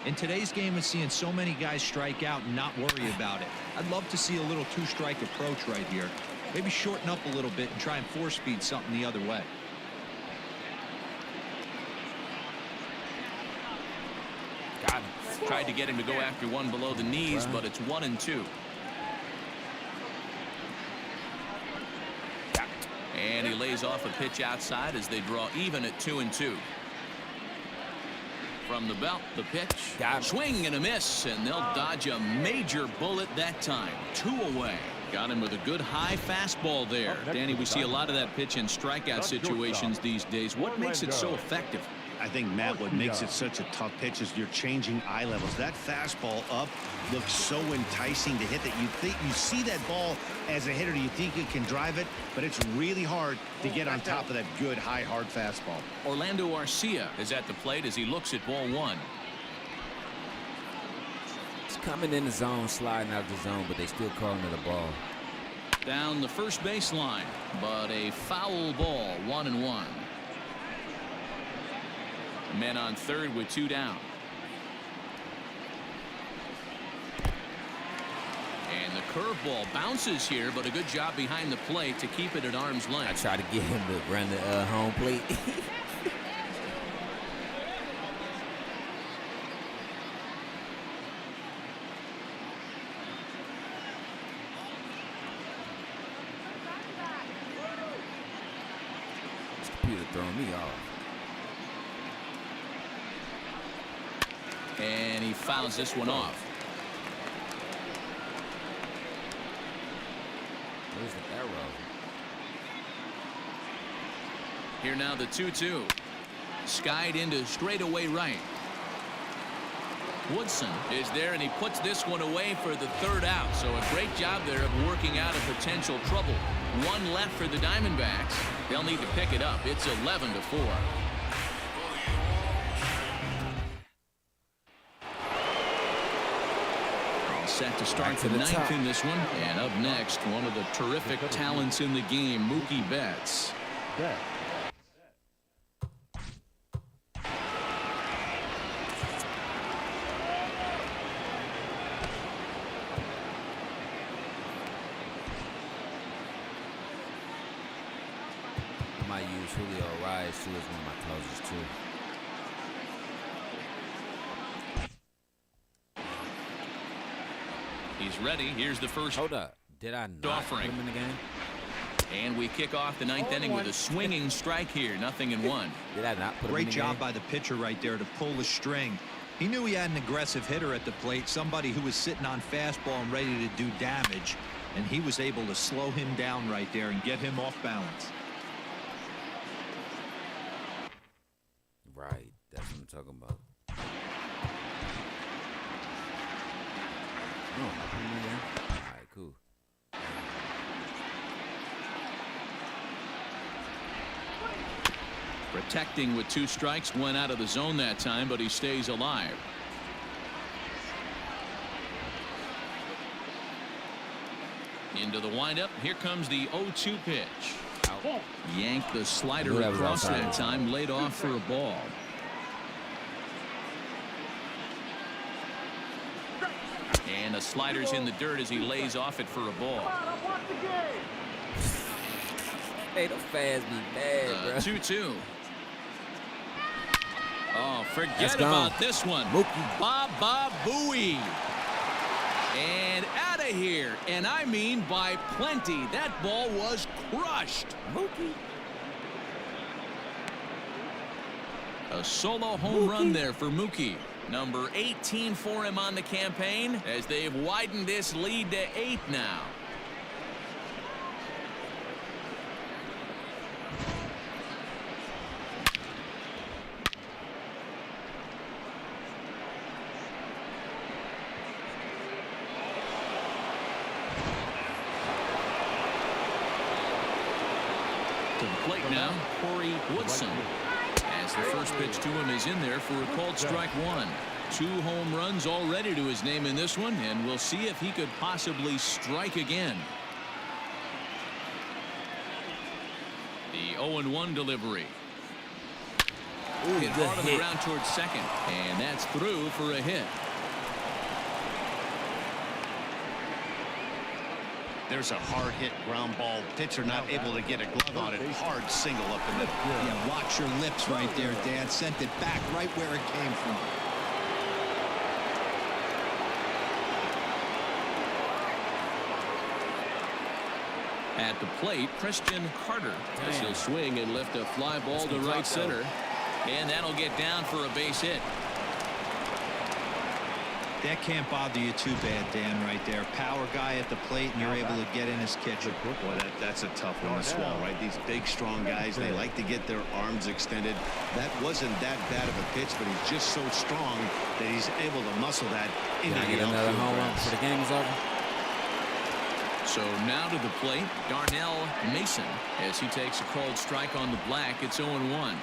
In today's game, we're seeing so many guys strike out and not worry about it. I'd love to see a little two-strike approach right here. Maybe shorten up a little bit and try and force feed something the other way. Got him. Tried to get him to go after one below the knees, but it's 1-2. And he lays off a pitch outside as they draw even at 2-2. From the belt, the pitch. Swing and a miss, and they'll dodge a major bullet that time. 2 away. Got him with a good high fastball there. Danny, we see a lot of that pitch in strikeout situations these days. What makes it so effective? I think, Matt, what makes it such a tough pitch is you're changing eye levels. That fastball up looks so enticing to hit that you see that ball as a hitter, you think you can drive it, but it's really hard to get on top of that good, high, hard fastball. Orlando Arcia is at the plate as he looks at ball one. It's coming in the zone, sliding out the zone, but they still calling it a ball. Down the first baseline, but a foul ball, 1-1. Men on third with 2 down. And the curveball bounces here, but a good job behind the plate to keep it at arm's length. I try to get him to run the home plate. This computer throwing me off. And he fouls this one off. Where's the arrow? Here now the 2-2. Skied into straightaway right. Woodson is there, and he puts this one away for the 3rd out. So a great job there of working out a potential trouble. 1 left for the Diamondbacks. They'll need to pick it up. It's 11-4. Set to start the 9th in this one. And up next, one of the terrific talents in the game, Mookie Betts. I might use Julio Urias too as one of my closers too. He's ready. Here's the first. Hold up. Did I not offering. put him in the game? And we kick off the 9th inning with a swinging strike here. 0-1. Did I not put him in the game? Great job by the pitcher right there to pull the string. He knew he had an aggressive hitter at the plate, somebody who was sitting on fastball and ready to do damage, and he was able to slow him down right there and get him off balance. Right. That's what I'm talking about. Oh, all right, cool. Protecting with 2 strikes, went out of the zone that time, but he stays alive. Into the windup. Here comes the 0-2 pitch. Out. Yanked the slider across that time, laid off for a ball. And the slider's in the dirt as he lays off it for a ball. Hey, the fans be bad, bro. 2-2. Oh, forget about this one. Mookie. Baba Booey. And out of here. And I mean by plenty. That ball was crushed. Mookie. A solo home run there for Mookie. Number 18 for him on the campaign as they've widened this lead to 8 now. To the plate now, Corey Woodson. As the first pitch to him is in there for a called strike 1. 2 home runs already to his name in this one, and we'll see if he could possibly strike again. The 0-1 delivery. Hit hard on the ground towards second, and that's through for a hit. There's a hard hit ground ball. Pitcher not able to get a glove on it. Hard single up the middle. Yeah, watch your lips right there, Dad. Sent it back right where it came from. At the plate, Christian Carter as he'll swing and lift a fly ball to right center. And that'll get down for a base hit. That can't bother you too bad, Dan, right there. Power guy at the plate, and you're able to get in his kitchen. Boy, that's a tough one to swallow, right? These big, strong guys, they like to get their arms extended. That wasn't that bad of a pitch, but he's just so strong that he's able to muscle that into the outfield another home run before the game is over. So now to the plate, Darnell Mason, as he takes a called strike on the black. It's 0-1.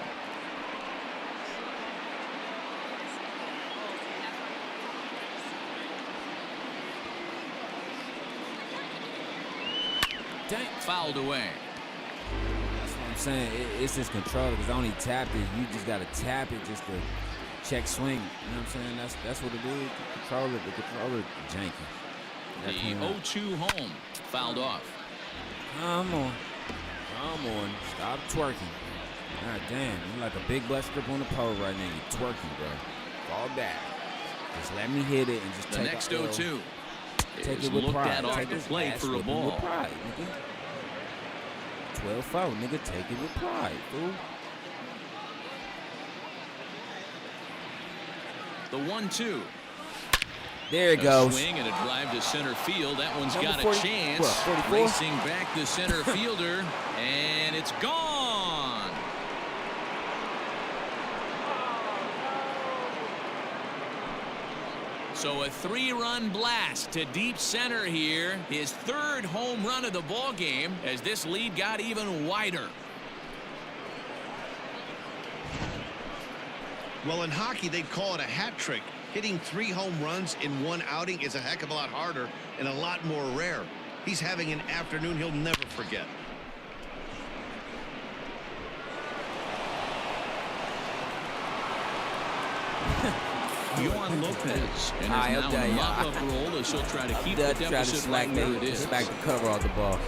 Dang, fouled away. That's what I'm saying. It's his controller, because only tapped it. You just got to tap it just to check swing. You know what I'm saying? That's what it is. The controller janky. The 0-2 home fouled off. Come on. Stop twerking. God damn, you're like a big butt strip on the pole right now. You're twerking, bro. Fall back. Just let me hit it and just the take next it. 0-2. Take it with looked pride. at off Take the this plate ass for a whipping ball. with pride, nigga. 12-4, nigga. Take it with pride, fool. The 1-2. There it goes. Swing and a drive to center field. That one's Number got 40, a chance. what, 44? Racing back the center fielder, and it's gone. So a 3-run blast to deep center here. His third home run of the ball game as this lead got even wider. Well, in hockey, they'd call it a hat trick. Hitting 3 home runs in one outing is a heck of a lot harder and a lot more rare. He's having an afternoon he'll never forget. Yohan Lopez and is now in a mop-up role as he'll try to keep the deficit right where it is. Smack the cover off the ball.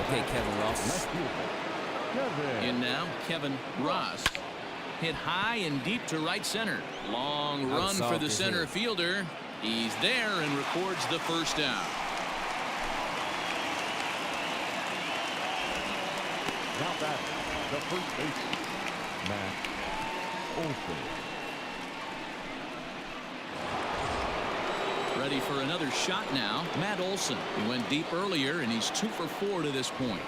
Okay, Kevin Ross. And now Kevin Ross. Hit high and deep to right center. Long run for the center fielder. He's there and records the first out. Now back, the first baseman, Matt Olson. Ready for another shot now. Matt Olson. He went deep earlier, and he's 2 for 4 to this point.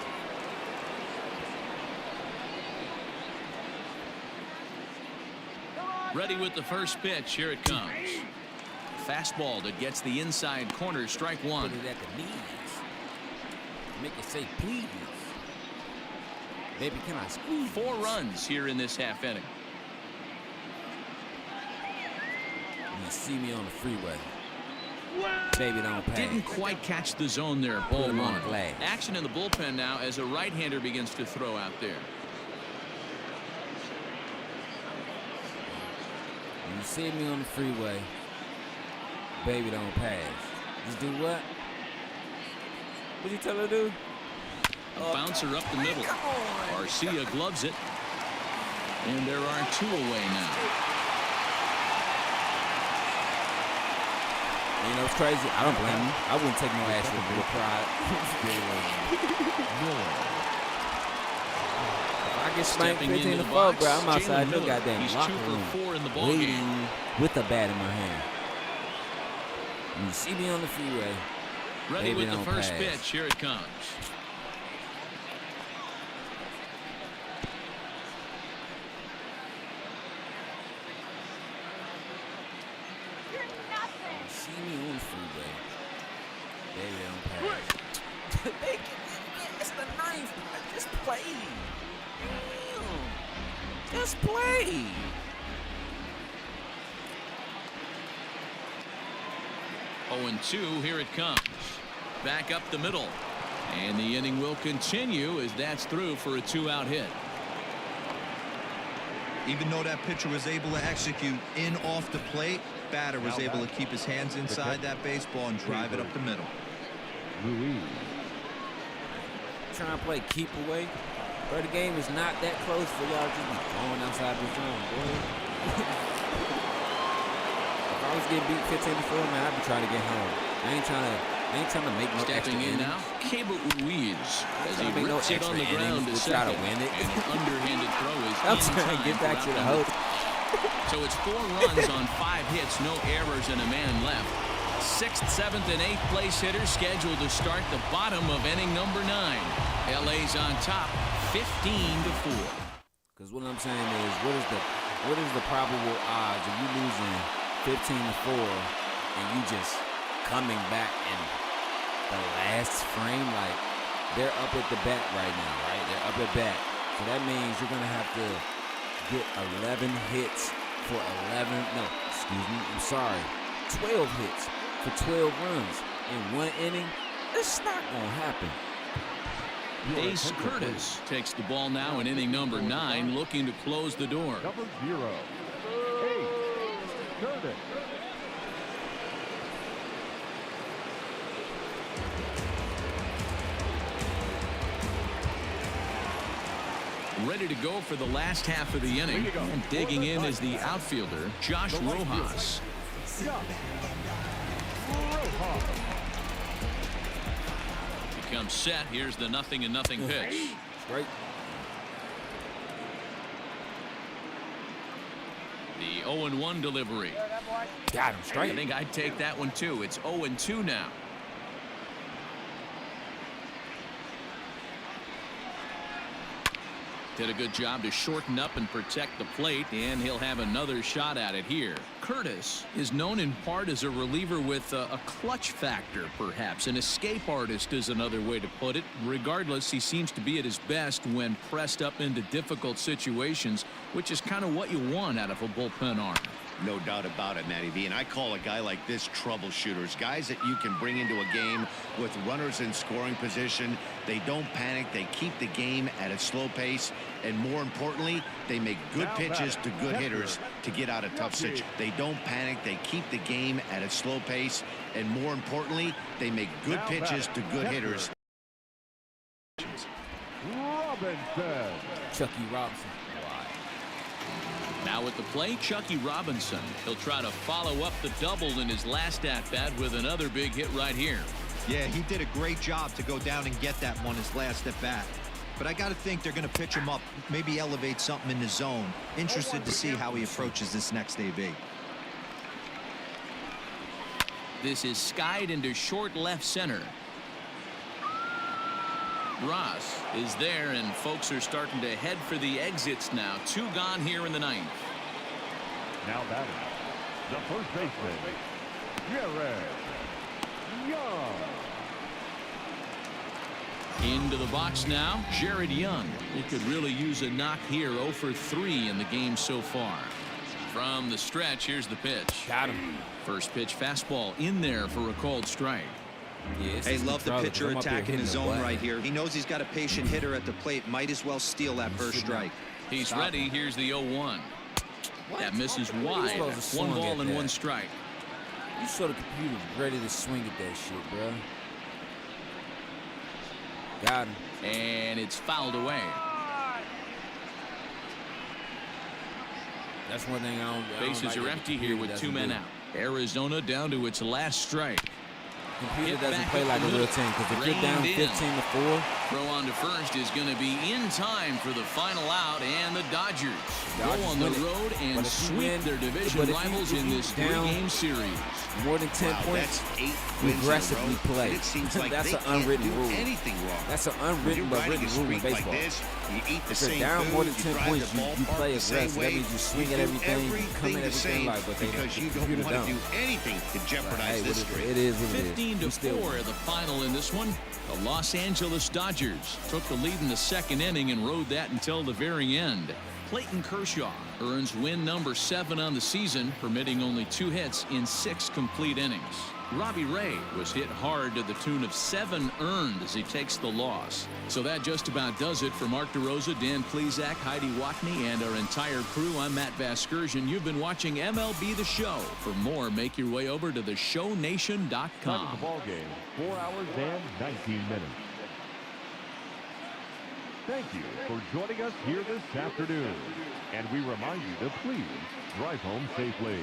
Ready with the first pitch. Here it comes. Fastball that gets the inside corner. Strike one. Put it at the knees. Make it say please. Baby, can I squeeze? 4 runs here in this half inning. You see me on the freeway. Baby, don't pass. Didn't quite catch the zone there. Ball him on one. the glass. Action in the bullpen now as a right-hander begins to throw out there. When you see me on the freeway, baby, don't pass. Just do what? What'd you tell her to do? A bouncer up the middle. Garcia gloves it. And there are 2 away now. You know, it's crazy. I don't blame him. I wouldn't take no ass with pride. If I get spanked 15 to 4, bro, I'm outside no goddamn locker room. He's 2 for 4 in the ball game. With a bat in my hand. When you see me on the freeway, ready baby, with the first pass. pitch. Here it comes. See me on the freeway. Baby, don't pass. It's the 9th. Just play. Just play. Oh, and 2. Here it comes. Back up the middle. And the inning will continue as that's through for a 2-out hit. Even though that pitcher was able to execute in off the plate, batter was able to keep his hands inside that baseball and drive it up the middle. Trying to play keep away. Bro, the game is not that close for y'all to be going outside the zone, boy. If I was getting beat 15-4, man, I'd be trying to get home. I ain't trying to make no Stepping in now, Cable Ruiz as he rips it on the ground to try to win it. And an underhanded throw is I'm trying to get back to the host. So it's 4 runs on 5 hits, no errors, and a man left. 6th, 7th, and 8th place hitters scheduled to start the bottom of inning number 9. LA's on top, 15-4. Because what I'm saying is, what is the probable odds of you losing 15-4 and you just coming back in the last frame? Like, they're up at the bat right now, right? They're up at bat. So that means you're going to have to get 11 hits for 12 hits for 12 runs in 1 inning. It's not going to happen. Ace Curtis takes the ball now in inning number 9, looking to close the door. Number 0, Ace Curtis. Ready to go for the last half of the inning. And digging in is the outfielder, Josh Rojas. Becomes set. Here's the 0-0 pitch. Right. The 0-1 delivery. Got him straight. I think I'd take that one too. It's 0-2 now. Did a good job to shorten up and protect the plate, and he'll have another shot at it here. Curtis is known in part as a reliever with a clutch factor, perhaps. An escape artist is another way to put it. Regardless, he seems to be at his best when pressed up into difficult situations, which is kind of what you want out of a bullpen arm. No doubt about it, Matty V. And I call a guy like this troubleshooters. Guys that you can bring into a game with runners in scoring position. They don't panic. They keep the game at a slow pace. And more importantly, they make good pitches to good hitters to get out of tough situations. They don't panic. They keep the game at a slow pace. And more importantly, they make good pitches to good hitters. Robinson. Chucky Robinson. Now at the plate, Chucky Robinson. He'll try to follow up the double in his last at-bat with another big hit right here. Yeah, he did a great job to go down and get that one his last at-bat. But I got to think they're going to pitch him up, maybe elevate something in the zone. Interested to see how he approaches this next AB. This is skied into short left center. Ross is there, and folks are starting to head for the exits now. 2 gone here in the 9th. Now batting, the first baseman, Jared Young. Into the box now, Jared Young. He could really use a knock here. 0 for 3 in the game so far. From the stretch, here's the pitch. Got him. First pitch fastball in there for a called strike. Yeah, hey, love the pitcher attacking his zone right here. He knows he's got a patient hitter at the plate. Might as well steal that first strike. He's ready. Here's the 0-1. That misses wide. 1 ball and 1 strike. You saw the computer ready to swing at that shit, bro. Got him. And it's fouled away. That's one thing I don't Bases are empty here with 2 men out. Arizona down to its last strike. Computer doesn't play like a real team, because if you're down 15-4. Throw on to first is going to be in time for the final out, and the Dodgers go on the road and sweep their division rivals in this 3-game series. More than 10 points, aggressively play. It seems like that's they an unwritten can't do rule. anything wrong. That's an unwritten but written rule in baseball. Like this, you eat the if same you're down food, more than you 10 drive points, the you ballpark play the same aggressive. That way. means you swing at everything, you come at everything like, but because you don't want to do anything to jeopardize this streak. It is what it is. 15-4 the final in this one. The Los Angeles Dodgers took the lead in the 2nd inning and rode that until the very end. Clayton Kershaw earns win number 7 on the season, permitting only 2 hits in 6 complete innings. Robbie Ray was hit hard to the tune of 7 earned as he takes the loss. So that just about does it for Mark DeRosa, Dan Plesac, Heidi Watney, and our entire crew. I'm Matt Vasgersian. You've been watching MLB The Show. For more, make your way over to theshownation.com. Time of the ball game, 4 hours and 19 minutes. Thank you for joining us here this afternoon. And we remind you to please drive home safely.